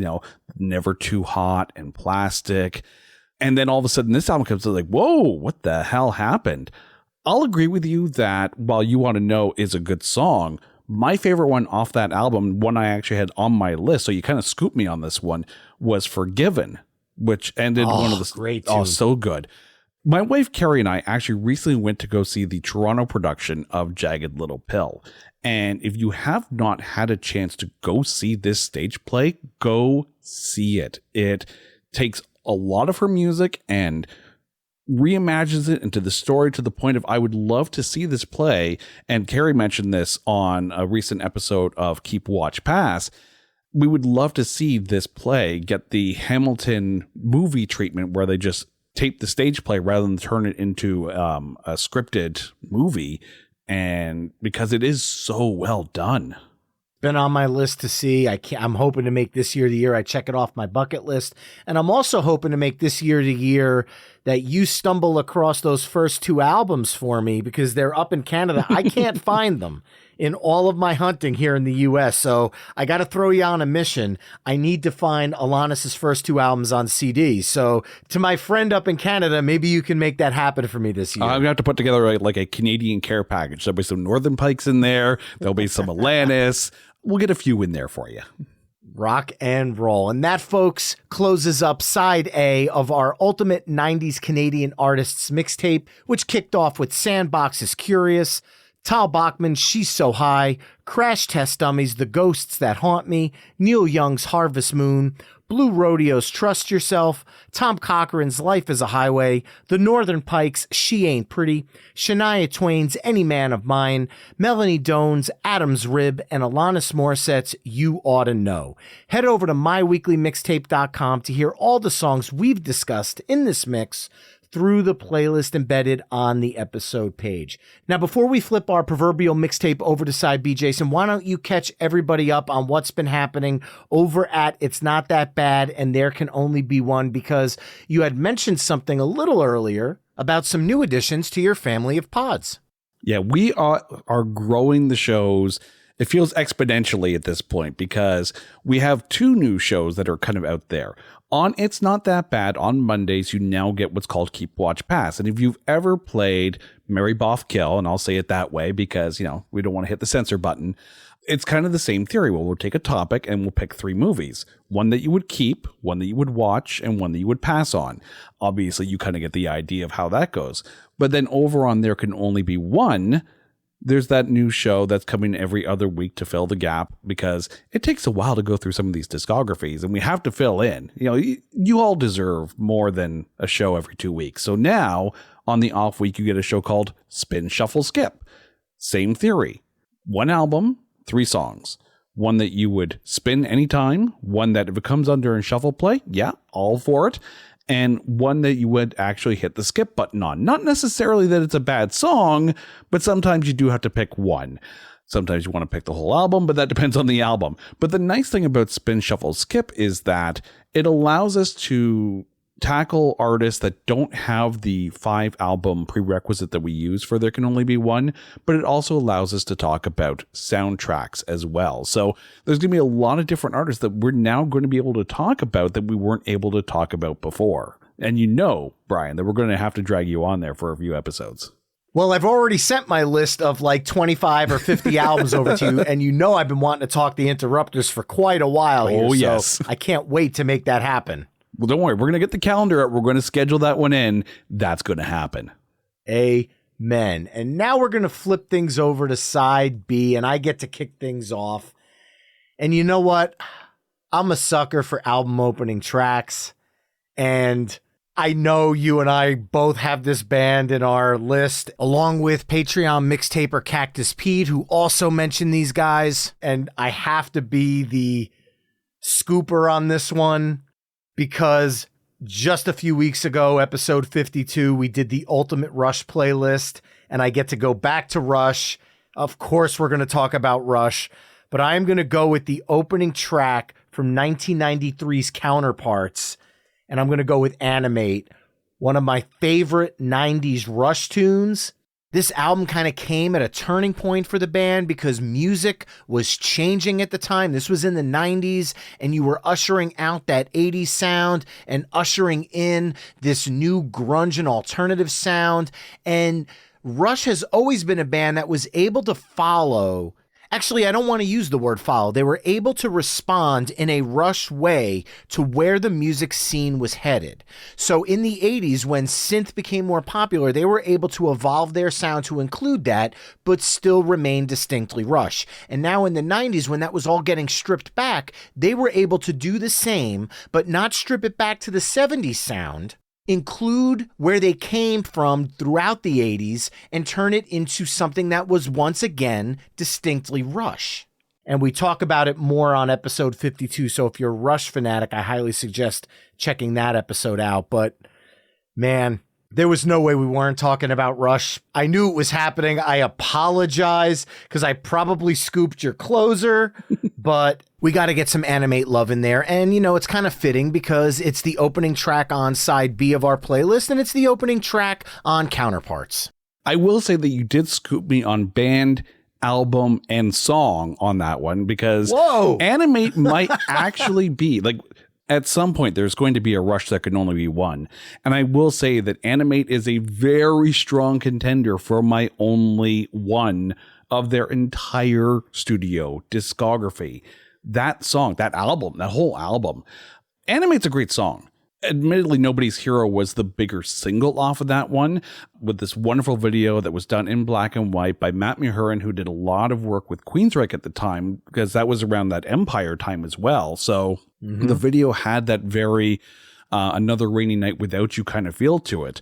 Never Too Hot and Plastic. And then all of a sudden this album comes out, like, whoa, what the hell happened? I'll agree with you that while You Want to Know is a good song, my favorite one off that album, one I actually had on my list, so you kind of scooped me on this one, was Forgiven, which ended one of the great tune. Oh, so good. My wife Carrie and I actually recently went to go see the Toronto production of Jagged Little Pill. And if you have not had a chance to go see this stage play, go see it. It takes a lot of her music and reimagines it into the story to the point of I would love to see this play. And Carrie mentioned this on a recent episode of Keep Watch Pass. We would love to see this play get the Hamilton movie treatment where they just tape the stage play rather than turn it into a scripted movie. And because it is so well done. Been on my list to see. I'm hoping to make this year the year I check it off my bucket list. And I'm also hoping to make this year the year that you stumble across those first two albums for me, because they're up in Canada. I can't find them in all of my hunting here in the US. So I got to throw you on a mission. I need to find Alanis's first two albums on CD. So to my friend up in Canada, maybe you can make that happen for me this year. I'm going to have to put together like a Canadian care package. There'll be some Northern Pikes in there. There'll be some Alanis. We'll get a few in there for you. Rock and roll. And that, folks, closes up side A of our Ultimate 90s Canadian Artists mixtape, which kicked off with Sandbox's Curious, Tal Bachman, She's So High, Crash Test Dummies, The Ghosts That Haunt Me, Neil Young's Harvest Moon, Blue Rodeo's Trust Yourself, Tom Cochran's Life is a Highway, The Northern Pikes' She Ain't Pretty, Shania Twain's Any Man of Mine, Melanie Doan's Adam's Rib, and Alanis Morissette's You Oughta Know. Head over to myweeklymixtape.com to hear all the songs we've discussed in this mix through the playlist embedded on the episode page. Now, before we flip our proverbial mixtape over to side B, Jason, why don't you catch everybody up on what's been happening over at It's Not That Bad and There Can Only Be One, because you had mentioned something a little earlier about some new additions to your family of pods. Yeah, we are growing the shows. It feels exponentially at this point because we have two new shows that are kind of out there. On It's Not That Bad, on Mondays, you now get what's called Keep Watch Pass. And if you've ever played Mary Boff Kill, and I'll say it that way because, we don't want to hit the censor button, it's kind of the same theory. We'll take a topic and we'll pick three movies. One that you would keep, one that you would watch, and one that you would pass on. Obviously, you kind of get the idea of how that goes. But then over on There Can Only Be One, there's that new show that's coming every other week to fill the gap because it takes a while to go through some of these discographies and we have to fill in. You all deserve more than a show every 2 weeks. So now on the off week, you get a show called Spin, Shuffle, Skip. Same theory. One album, 3 songs. One that you would spin anytime. One that if it comes under in shuffle play, yeah, all for it. And one that you would actually hit the skip button on. Not necessarily that it's a bad song, but sometimes you do have to pick one. Sometimes you want to pick the whole album, but that depends on the album. But the nice thing about Spin, Shuffle, Skip is that it allows us to tackle artists that don't have the 5 album prerequisite that we use for There Can Only Be One, but it also allows us to talk about soundtracks as well. So there's going to be a lot of different artists that we're now going to be able to talk about that we weren't able to talk about before. And you know, Brian, that we're going to have to drag you on there for a few episodes. Well, I've already sent my list of like 25 or 50 albums over to you, and you know I've been wanting to talk the Interrupters for quite a while here. Oh, yes. So I can't wait to make that happen. Well, don't worry. We're going to get the calendar up. We're going to schedule that one in. That's going to happen. Amen. And now we're going to flip things over to side B, and I get to kick things off. And you know what? I'm a sucker for album opening tracks. And I know you and I both have this band in our list, along with Patreon mixtaper Cactus Pete, who also mentioned these guys. And I have to be the scooper on this one, because just a few weeks ago, episode 52, we did the Ultimate Rush playlist, and I get to go back to Rush. Of course, we're going to talk about Rush, but I'm going to go with the opening track from 1993's Counterparts, and I'm going to go with Animate, one of my favorite 90s Rush tunes. This album kind of came at a turning point for the band because music was changing at the time. This was in the 90s, and you were ushering out that 80s sound and ushering in this new grunge and alternative sound. And Rush has always been a band that was able to follow. Actually, I don't want to use the word follow. They were able to respond in a Rush way to where the music scene was headed. So in the 80s, when synth became more popular, they were able to evolve their sound to include that, but still remain distinctly Rush. And now in the 90s, when that was all getting stripped back, they were able to do the same, but not strip it back to the 70s sound, include where they came from throughout the 80s, and turn it into something that was once again distinctly Rush. And we talk about it more on episode 52, so if you're a Rush fanatic, I highly suggest checking that episode out. But man, there was no way we weren't talking about Rush. I knew it was happening. I apologize because I probably scooped your closer, but we got to get some Animate love in there. And, you know, it's kind of fitting because it's the opening track on side B of our playlist, and it's the opening track on Counterparts. I will say that you did scoop me on band, album, and song on that one, because Animate might actually be like, at some point there's going to be a Rush There Can Only Be One. And I will say that Animate is a very strong contender for my only one of their entire studio discography. That song, that album, that whole album. Animate's a great song. Admittedly, Nobody's Hero was the bigger single off of that one, with this wonderful video that was done in black and white by Matt Muhurin, who did a lot of work with Queensryche at the time, because that was around that Empire time as well. So the video had that very Another Rainy Night Without You kind of feel to it.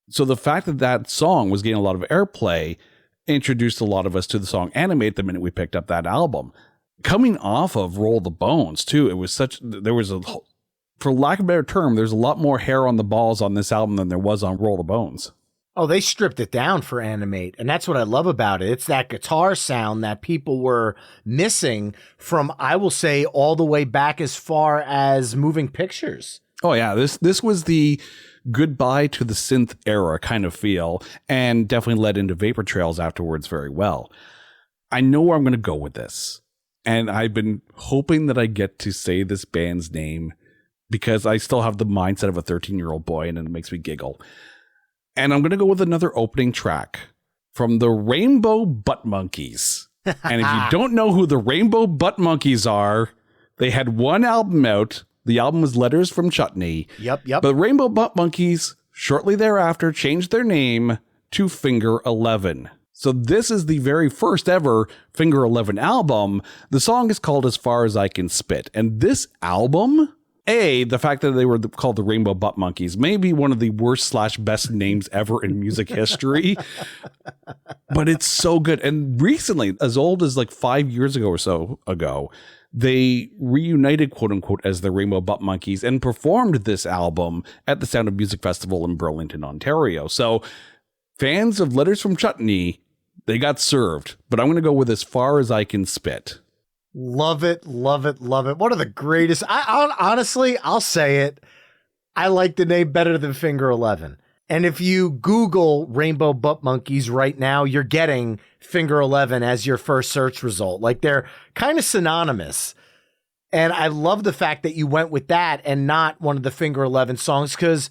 So the fact that that song was getting a lot of airplay introduced a lot of us to the song Animate the minute we picked up that album. Coming off of Roll the Bones, too, it was there was for lack of a better term, there's a lot more hair on the balls on this album than there was on Roll the Bones. Oh, they stripped it down for Animate, and that's what I love about it. It's that guitar sound that people were missing from, I will say, all the way back as far as Moving Pictures. Oh, yeah. This was the goodbye to the synth era kind of feel, and definitely led into Vapor Trails afterwards very well. I know where I'm going to go with this, and I've been hoping that I get to say this band's name because I still have the mindset of a 13-year-old boy, and it makes me giggle. And I'm going to go with another opening track from the Rainbow Butt Monkeys. And if you don't know who the Rainbow Butt Monkeys are, they had one album out. The album was Letters from Chutney. Yep. But Rainbow Butt Monkeys, shortly thereafter, changed their name to Finger 11. So this is the very first ever Finger 11 album. The song is called As Far As I Can Spit. And this album, the fact that they were called the Rainbow Butt Monkeys may be one of the worst / best names ever in music history, but it's so good. And recently, as old as like 5 years ago or so ago, they reunited, quote unquote, as the Rainbow Butt Monkeys and performed this album at the Sound of Music Festival in Burlington, Ontario. So fans of Letters from Chutney, they got served, but I'm going to go with As Far As I Can Spit. Love it. One of the greatest. Honestly, I'll say it. I like the name better than Finger 11. And if you Google Rainbow Butt Monkeys right now, you're getting Finger 11 as your first search result. Like they're kind of synonymous. And I love the fact that you went with that and not one of the Finger 11 songs, because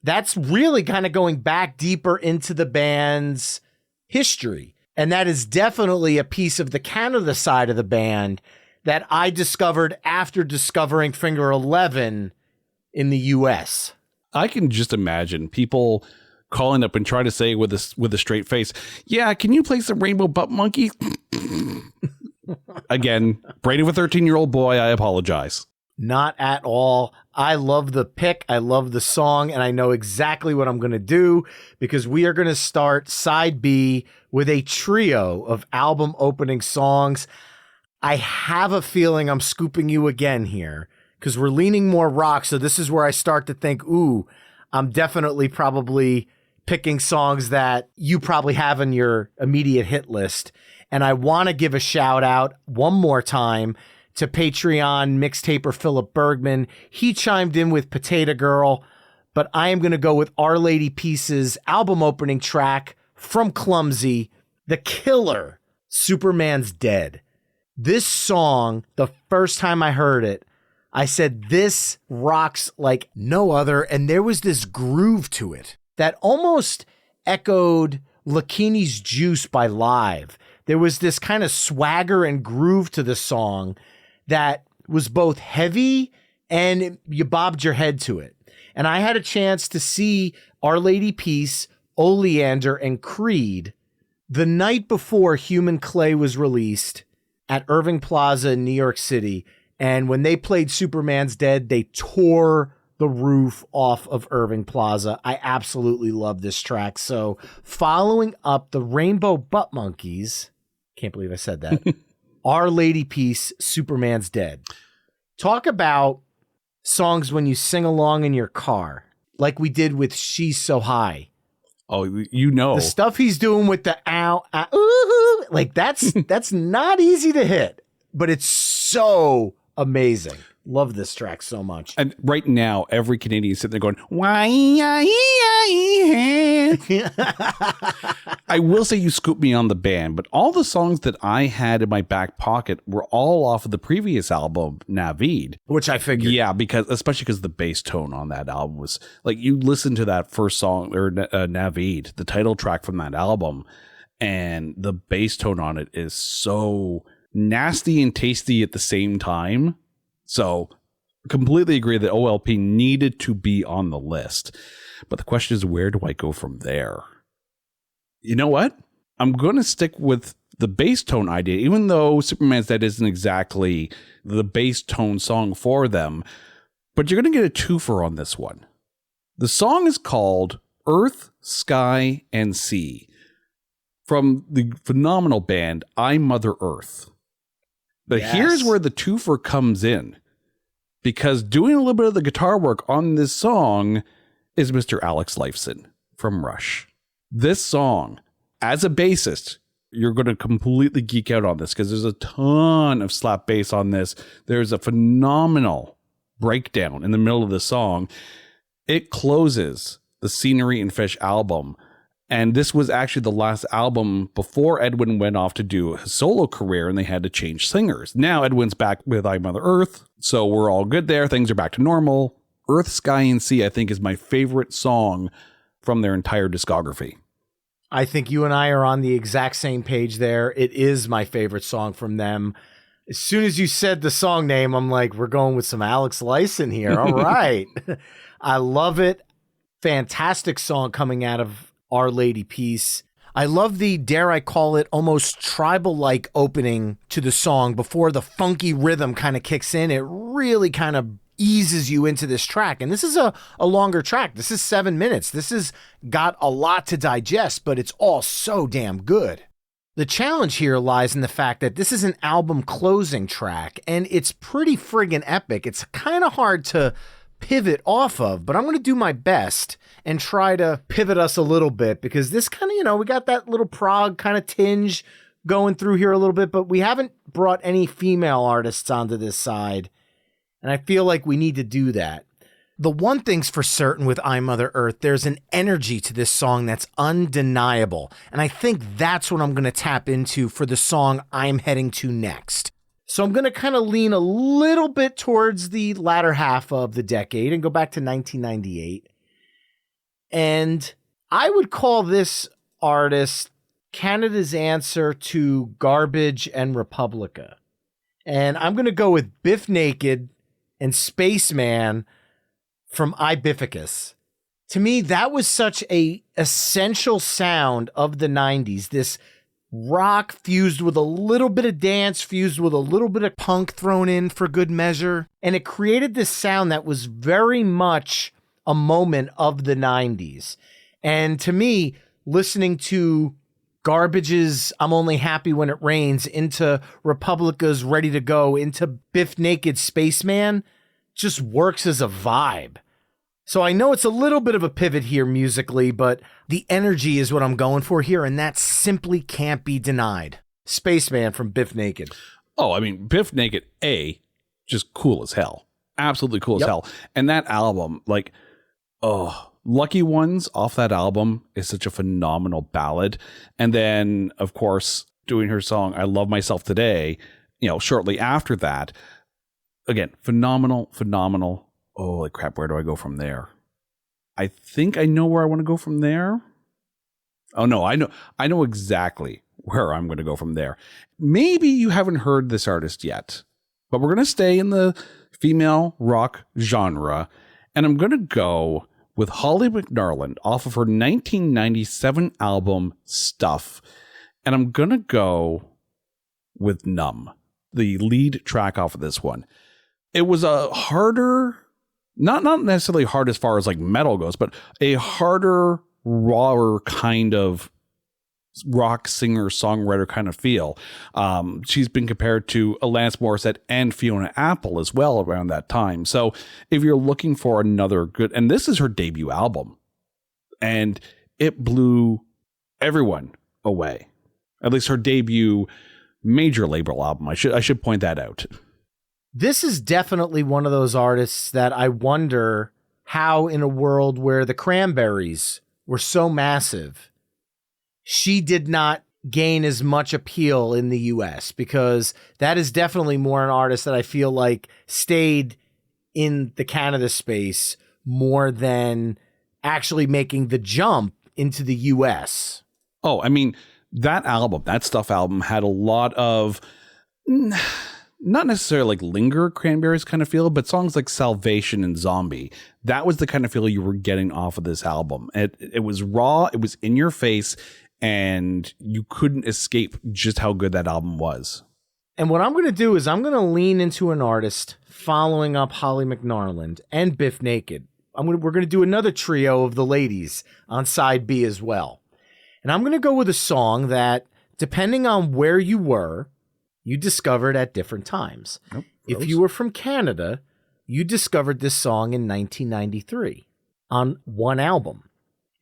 that's really kind of going back deeper into the band's history. And that is definitely a piece of the Canada side of the band that I discovered after discovering Finger 11 in the US. I can just imagine people calling up and trying to say with a straight face, yeah, can you play some Rainbow Butt Monkey? Again, brain of a 13-year-old boy, I apologize. Not at all. I love the pick. I love the song, and I know exactly what I'm going to do, because we are going to start side B with a trio of album opening songs. I have a feeling I'm scooping you again here, because we're leaning more rock. So this is where I start to think, ooh, I'm definitely probably picking songs that you probably have in your immediate hit list. And I want to give a shout out one more time to Patreon mixtaper Philip Bergman. He chimed in with Potato Girl, but I am going to go with Our Lady Peace's album opening track from Clumsy, the killer, Superman's Dead. This song, the first time I heard it, I said, this rocks like no other. And there was this groove to it that almost echoed Lakini's Juice by Live. There was this kind of swagger and groove to the song that was both heavy and you bobbed your head to it. And I had a chance to see Our Lady Peace, Oleander, and Creed the night before Human Clay was released at Irving Plaza in New York City. And when they played Superman's Dead, they tore the roof off of Irving Plaza. I absolutely love this track. So following up the Rainbow Butt Monkeys, can't believe I said that, Our Lady Peace, Superman's Dead. Talk about songs when you sing along in your car, like we did with She's So High. Oh, you know. The stuff he's doing with the ow, ooh, like that's not easy to hit, but it's so amazing. Love this track so much. And right now, every Canadian is sitting there going, why? I will say you scooped me on the band, but all the songs that I had in my back pocket were all off of the previous album, Navid. Which I figured. Yeah, especially because the bass tone on that album was like, you listen to that first song, or Navid, the title track from that album, and the bass tone on it is so nasty and tasty at the same time. So completely agree that OLP needed to be on the list. But the question is, where do I go from there? You know what? I'm going to stick with the bass tone idea, even though Superman's Dead isn't exactly the bass tone song for them. But you're going to get a twofer on this one. The song is called Earth, Sky, and Sea from the phenomenal band I, Mother Earth. But here's where the twofer comes in, because doing a little bit of the guitar work on this song is Mr. Alex Lifeson from Rush. This song, as a bassist, you're going to completely geek out on this, because there's a ton of slap bass on this. There's a phenomenal breakdown in the middle of the song. It closes the Scenery and Fish album. And this was actually the last album before Edwin went off to do his solo career, and they had to change singers. Now Edwin's back with I, Mother Earth, so we're all good there. Things are back to normal. Earth, Sky, and Sea, I think, is my favorite song from their entire discography. I think you and I are on the exact same page there. It is my favorite song from them. As soon as you said the song name, I'm like, we're going with some Alex Lifeson here. All right. I love it. Fantastic song coming out of Our Lady Peace. I love the, dare I call it, almost tribal-like opening to the song before the funky rhythm kind of kicks in. It really kind of eases you into this track. And this is a longer track. This is 7 minutes. This has got a lot to digest, but it's all so damn good. The challenge here lies in the fact that this is an album closing track, and it's pretty friggin' epic. It's kind of hard to pivot off of, but I'm going to do my best and try to pivot us a little bit, because this kind of, we got that little prog kind of tinge going through here a little bit, but we haven't brought any female artists onto this side. And I feel like we need to do that. The one thing's for certain with I Mother Earth, there's an energy to this song that's undeniable. And I think that's what I'm going to tap into for the song I'm heading to next. So I'm going to kind of lean a little bit towards the latter half of the decade and go back to 1998. And I would call this artist Canada's answer to Garbage and Republica. And I'm going to go with Biff Naked and Spaceman from Ibificus. To me, that was such a essential sound of the 90s. This rock fused with a little bit of dance, fused with a little bit of punk thrown in for good measure. And it created this sound that was very much a moment of the 90s. And to me, listening to Garbage's I'm Only Happy When It Rains, into Republica's Ready to Go, into Biff Naked Spaceman, just works as a vibe. So I know it's a little bit of a pivot here musically, but the energy is what I'm going for here, and that simply can't be denied. Spaceman from Biff Naked. Oh, I mean, Biff Naked, just cool as hell. Absolutely cool as hell. And that album, like, Lucky Ones off that album is such a phenomenal ballad. And then, of course, doing her song, I Love Myself Today, shortly after that. Again, phenomenal. Holy crap, where do I go from there? I think I know where I want to go from there. Oh, no, I know exactly where I'm going to go from there. Maybe you haven't heard this artist yet, but we're going to stay in the female rock genre, and I'm going to go with Holly McNarland off of her 1997 album, Stuff. And I'm going to go with Numb, the lead track off of this one. It was a harder, not necessarily hard as far as like metal goes, but a harder, rawer kind of rock singer-songwriter kind of feel. She's been compared to Alanis Morissette and Fiona Apple as well around that time. So if you're looking for another good, and this is her debut album, and it blew everyone away. At least her debut major label album. I should point that out. This is definitely one of those artists that I wonder how, in a world where the Cranberries were so massive, she did not gain as much appeal in the US, because that is definitely more an artist that I feel like stayed in the Canada space more than actually making the jump into the US. Oh, I mean, that album, that Stuff album, had a lot of not necessarily like linger Cranberries kind of feel, but songs like Salvation and Zombie. That was the kind of feel you were getting off of this album. It was raw, it was in your face, and you couldn't escape just how good that album was. And what I'm going to do is I'm going to lean into an artist following up Holly McNarland and Biff Naked. We're going to do another trio of the ladies on side B as well. And I'm going to go with a song that, depending on where you were, you discovered at different times. Nope, if you were from Canada, you discovered this song in 1993 on one album.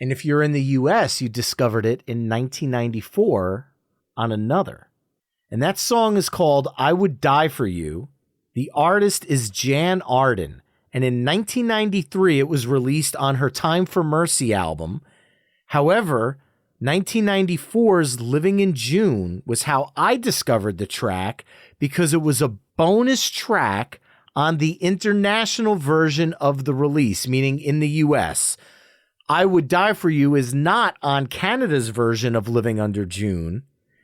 And if you're in the US, you discovered it in 1994 on another. And that song is called I Would Die For You. The artist is Jan Arden. And in 1993, it was released on her Time for Mercy album. However, 1994's Living in June was how I discovered the track, because it was a bonus track on the international version of the release, meaning in the US. I Would Die For You is not on Canada's version of Living Under June,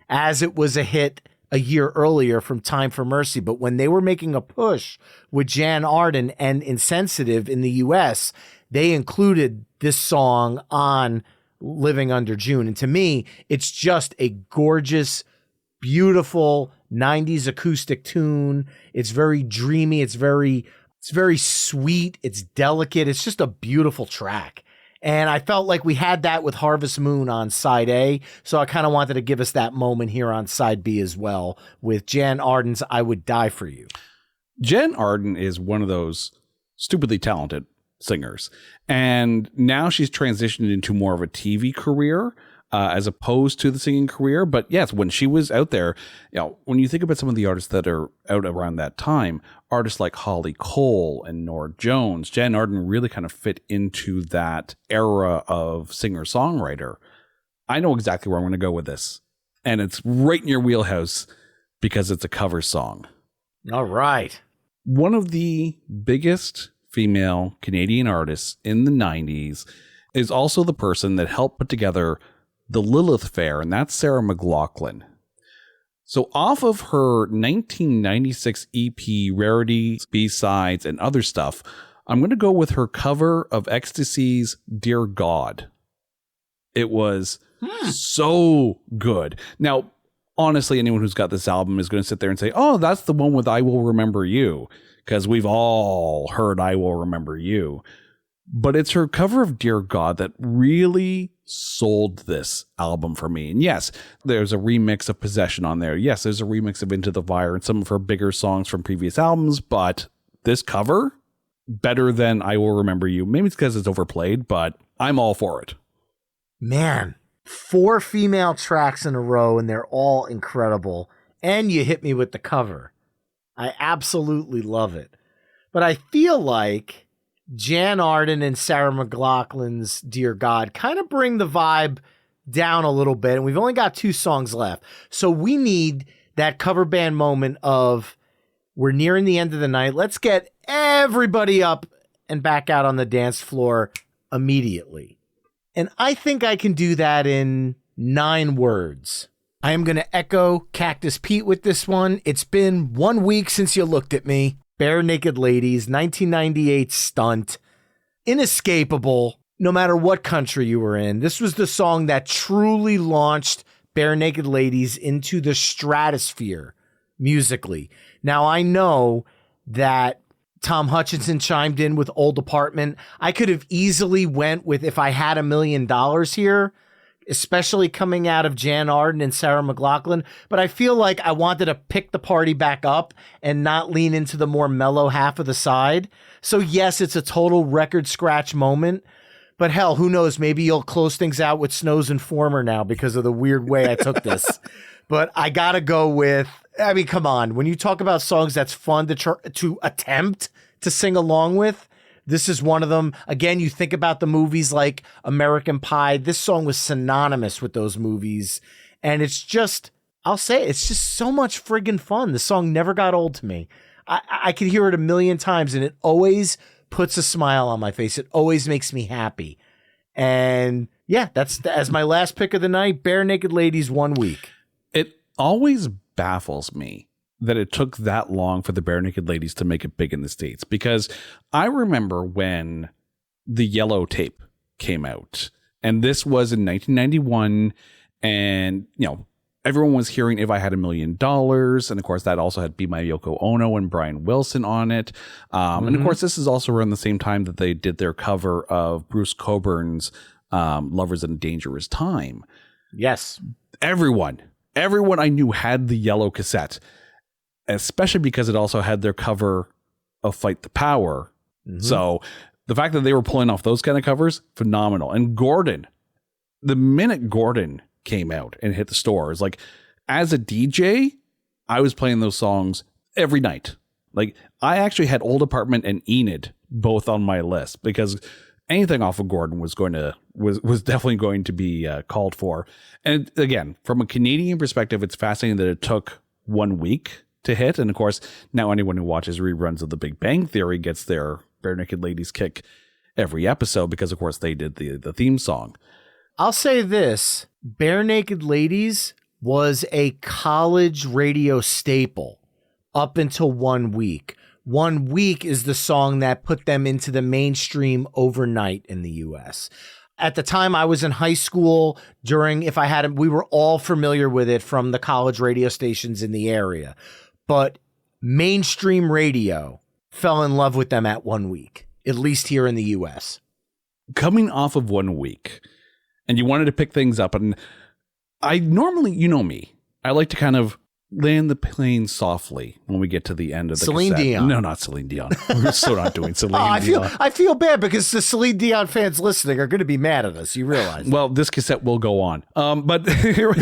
as it was a hit a year earlier from Time for Mercy. But when they were making a push with Jan Arden and Insensitive in the US, they included this song on Living Under June. And to me, it's just a gorgeous, beautiful 90s acoustic tune. It's very dreamy. It's very sweet. It's delicate. It's just a beautiful track. And I felt like we had that with Harvest Moon on side A. So I kind of wanted to give us that moment here on side B as well with Jan Arden's I Would Die For You. Jan Arden is one of those stupidly talented singers. And now she's transitioned into more of a TV career. as opposed to the singing career. But yes, when she was out there, when you think about some of the artists that are out around that time, artists like Holly Cole and Norah Jones, Jan Arden really kind of fit into that era of singer-songwriter. I know exactly where I'm going to go with this. And it's right in your wheelhouse because it's a cover song. All right. One of the biggest female Canadian artists in the 90s is also the person that helped put together the Lilith Fair, and that's Sarah McLachlan. So off of her 1996 EP, Rarities, B-Sides, and other stuff, I'm going to go with her cover of Ecstasy's Dear God. It was so good. Now, honestly, anyone who's got this album is going to sit there and say, oh, that's the one with I Will Remember You, because we've all heard I Will Remember You. But it's her cover of Dear God that really sold this album for me. And yes, there's a remix of Possession on there. Yes, there's a remix of Into the Fire and some of her bigger songs from previous albums. But this cover, better than I Will Remember You. Maybe it's because it's overplayed, but I'm all for it. Man, 4 female tracks in a row, and they're all incredible. And you hit me with the cover. I absolutely love it. But I feel like Jan Arden and Sarah McLachlan's Dear God kind of bring the vibe down a little bit, and we've only got 2 songs left. So we need that cover band moment of we're nearing the end of the night. Let's get everybody up and back out on the dance floor immediately. And I think I can do that in 9 words. I am going to echo Cactus Pete with this one. It's been 1 week since you looked at me. Bare Naked Ladies, 1998 stunt. Inescapable, no matter what country you were in. This was the song that truly launched Bare Naked Ladies into the stratosphere musically. Now, I know that Tom Hutchinson chimed in with Old Apartment. I could have easily went with If I Had $1 Million here, especially coming out of Jan Arden and Sarah McLachlan. But I feel like I wanted to pick the party back up and not lean into the more mellow half of the side. So yes, it's a total record scratch moment. But hell, who knows? Maybe you'll close things out with Snow's Informer now because of the weird way I took this. But I got to go with, I mean, come on. When you talk about songs that's fun to attempt to sing along with, this is one of them. Again, you think about the movies like American Pie. This song was synonymous with those movies. And it's just, I'll say, it's just so much friggin' fun. The song never got old to me. I could hear it 1,000,000 times, and it always puts a smile on my face. It always makes me happy. And yeah, that's as my last pick of the night, Bare Naked Ladies, 1 week. It always baffles me that it took that long for the Bare Naked Ladies to make it big in the States, because I remember when the Yellow Tape came out, and this was in 1991, and everyone was hearing If I Had $1 Million, and of course that also had Be My Yoko Ono and Brian Wilson on it, and of course this is also around the same time that they did their cover of Bruce Coburn's Lovers in a Dangerous Time. Yes. Everyone I knew had the yellow cassette, especially because it also had their cover of Fight the Power. So the fact that they were pulling off those kind of covers, phenomenal. And Gordon, the minute Gordon came out and hit the stores, like as a DJ, I was playing those songs every night. Like I actually had Old Apartment and Enid both on my list because anything off of Gordon was definitely going to be called for. And again, from a Canadian perspective, it's fascinating that it took 1 week to hit. And of course, now anyone who watches reruns of The Big Bang Theory gets their Bare Naked Ladies kick every episode because, of course, they did the theme song. I'll say this. Bare Naked Ladies was a college radio staple up until 1 week. 1 week is the song that put them into the mainstream overnight in the U.S. At the time I was in high school we were all familiar with it from the college radio stations in the area. But mainstream radio fell in love with them at 1 week, at least here in the U.S. Coming off of 1 week, and you wanted to pick things up, and I normally, me, I like to kind of land the plane softly when we get to the end of the Celine cassette. Dion. No, not Celine Dion. We're still not doing Celine Dion. I feel bad because the Celine Dion fans listening are going to be mad at us. You realize? Well, this cassette will go on. But here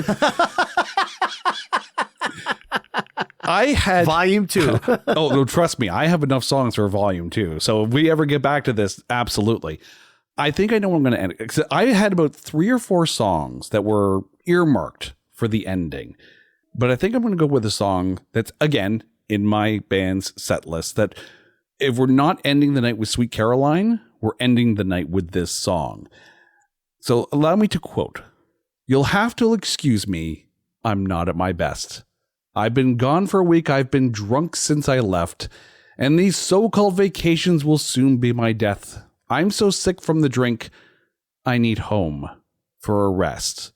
I had Volume 2. Oh, no, trust me, I have enough songs for volume 2. So if we ever get back to this, absolutely. I think I know where I'm going to end it. I had about 3 or 4 songs that were earmarked for the ending. But I think I'm going to go with a song that's, again, in my band's set list, that if we're not ending the night with Sweet Caroline, we're ending the night with this song. So allow me to quote, "You'll have to excuse me. I'm not at my best. I've been gone for a week. I've been drunk since I left. And these so-called vacations will soon be my death. I'm so sick from the drink. I need home for a rest.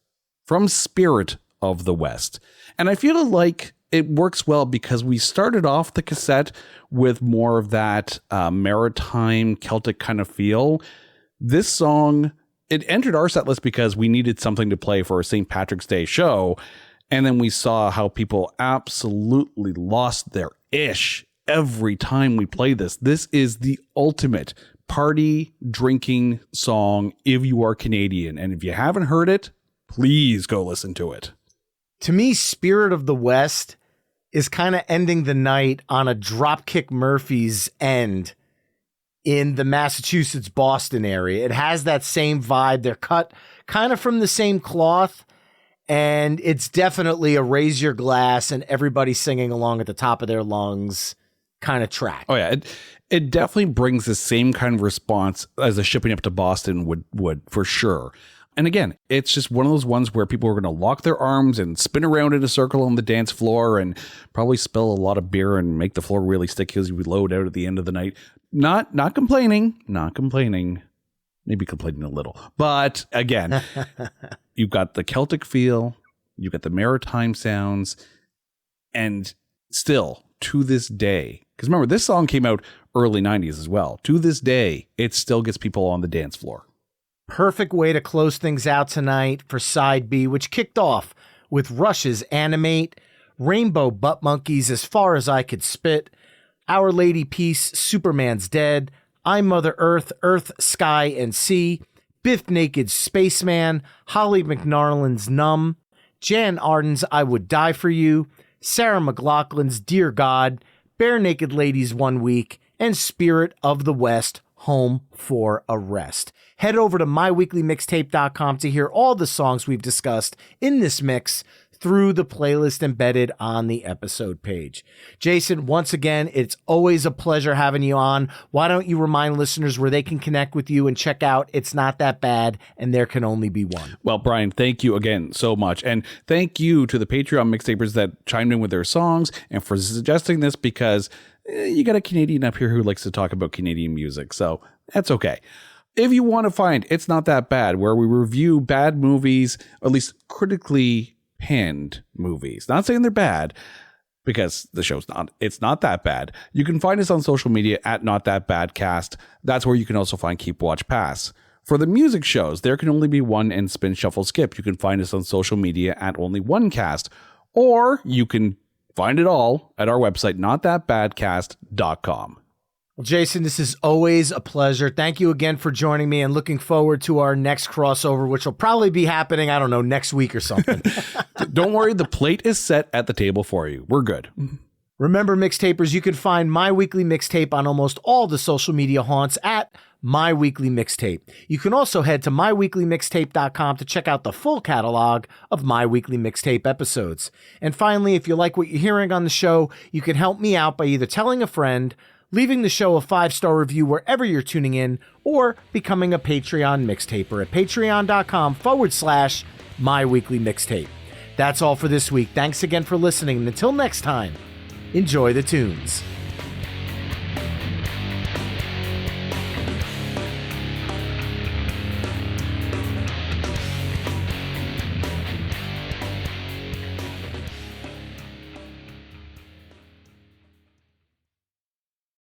From Spirit of the West." And I feel like it works well because we started off the cassette with more of that maritime Celtic kind of feel. This song, it entered our set list because we needed something to play for a St. Patrick's Day show. And then we saw how people absolutely lost their ish every time we play this. This is the ultimate party drinking song if you are Canadian. And if you haven't heard it, please go listen to it. To me, Spirit of the West is kind of ending the night on a Dropkick Murphys end in the Massachusetts-Boston area. It has that same vibe. They're cut kind of from the same cloth, and it's definitely a raise your glass and everybody singing along at the top of their lungs kind of track. Oh, yeah. It definitely brings the same kind of response as a Shipping Up to Boston would for sure. And again, it's just one of those ones where people are going to lock their arms and spin around in a circle on the dance floor and probably spill a lot of beer and make the floor really sticky as we load out at the end of the night. Not complaining, maybe complaining a little. But again, you've got the Celtic feel, you've got the maritime sounds, and still to this day, because remember, this song came out early 90s as well. To this day, it still gets people on the dance floor. Perfect way to close things out tonight for Side B, which kicked off with Rush's Animate, Rainbow Butt Monkeys, As Far As I Could Spit, Our Lady Peace, Superman's Dead, I'm Mother Earth, Earth, Sky, and Sea, Biff Naked's Spaceman, Holly McNarlin's Numb, Jan Arden's I Would Die For You, Sarah McLachlan's Dear God, Bare Naked Ladies 1 Week, and Spirit of the West, Home for a Rest. Head over to myweeklymixtape.com to hear all the songs we've discussed in this mix through the playlist embedded on the episode page. Jason, once again, it's always a pleasure having you on. Why don't you remind listeners where they can connect with you and check out It's Not That Bad and There Can Only Be One? Well, Brian, thank you again so much. And thank you to the Patreon mixtapers that chimed in with their songs and for suggesting this because you got a Canadian up here who likes to talk about Canadian music. So that's okay. If you want to find It's Not That Bad, where we review bad movies, or at least critically panned movies, not saying they're bad, because the show's it's not that bad. You can find us on social media at Not That Badcast. That's where you can also find Keep Watch Pass. For the music shows, There Can Only Be One and Spin Shuffle Skip. You can find us on social media at Only One Cast, or you can find it all at our website, notthatbadcast.com. Well, Jason, this is always a pleasure. Thank you again for joining me and looking forward to our next crossover, which will probably be happening, I don't know, next week or something. Don't worry, the plate is set at the table for you. We're good. Remember, mixtapers, you can find My Weekly Mixtape on almost all the social media haunts at My Weekly Mixtape. You can also head to myweeklymixtape.com to check out the full catalog of My Weekly Mixtape episodes. And finally, if you like what you're hearing on the show, you can help me out by either telling a friend, leaving the show a 5-star review wherever you're tuning in, or becoming a Patreon mixtaper at patreon.com/My Weekly Mixtape. That's all for this week. Thanks again for listening. And until next time, enjoy the tunes.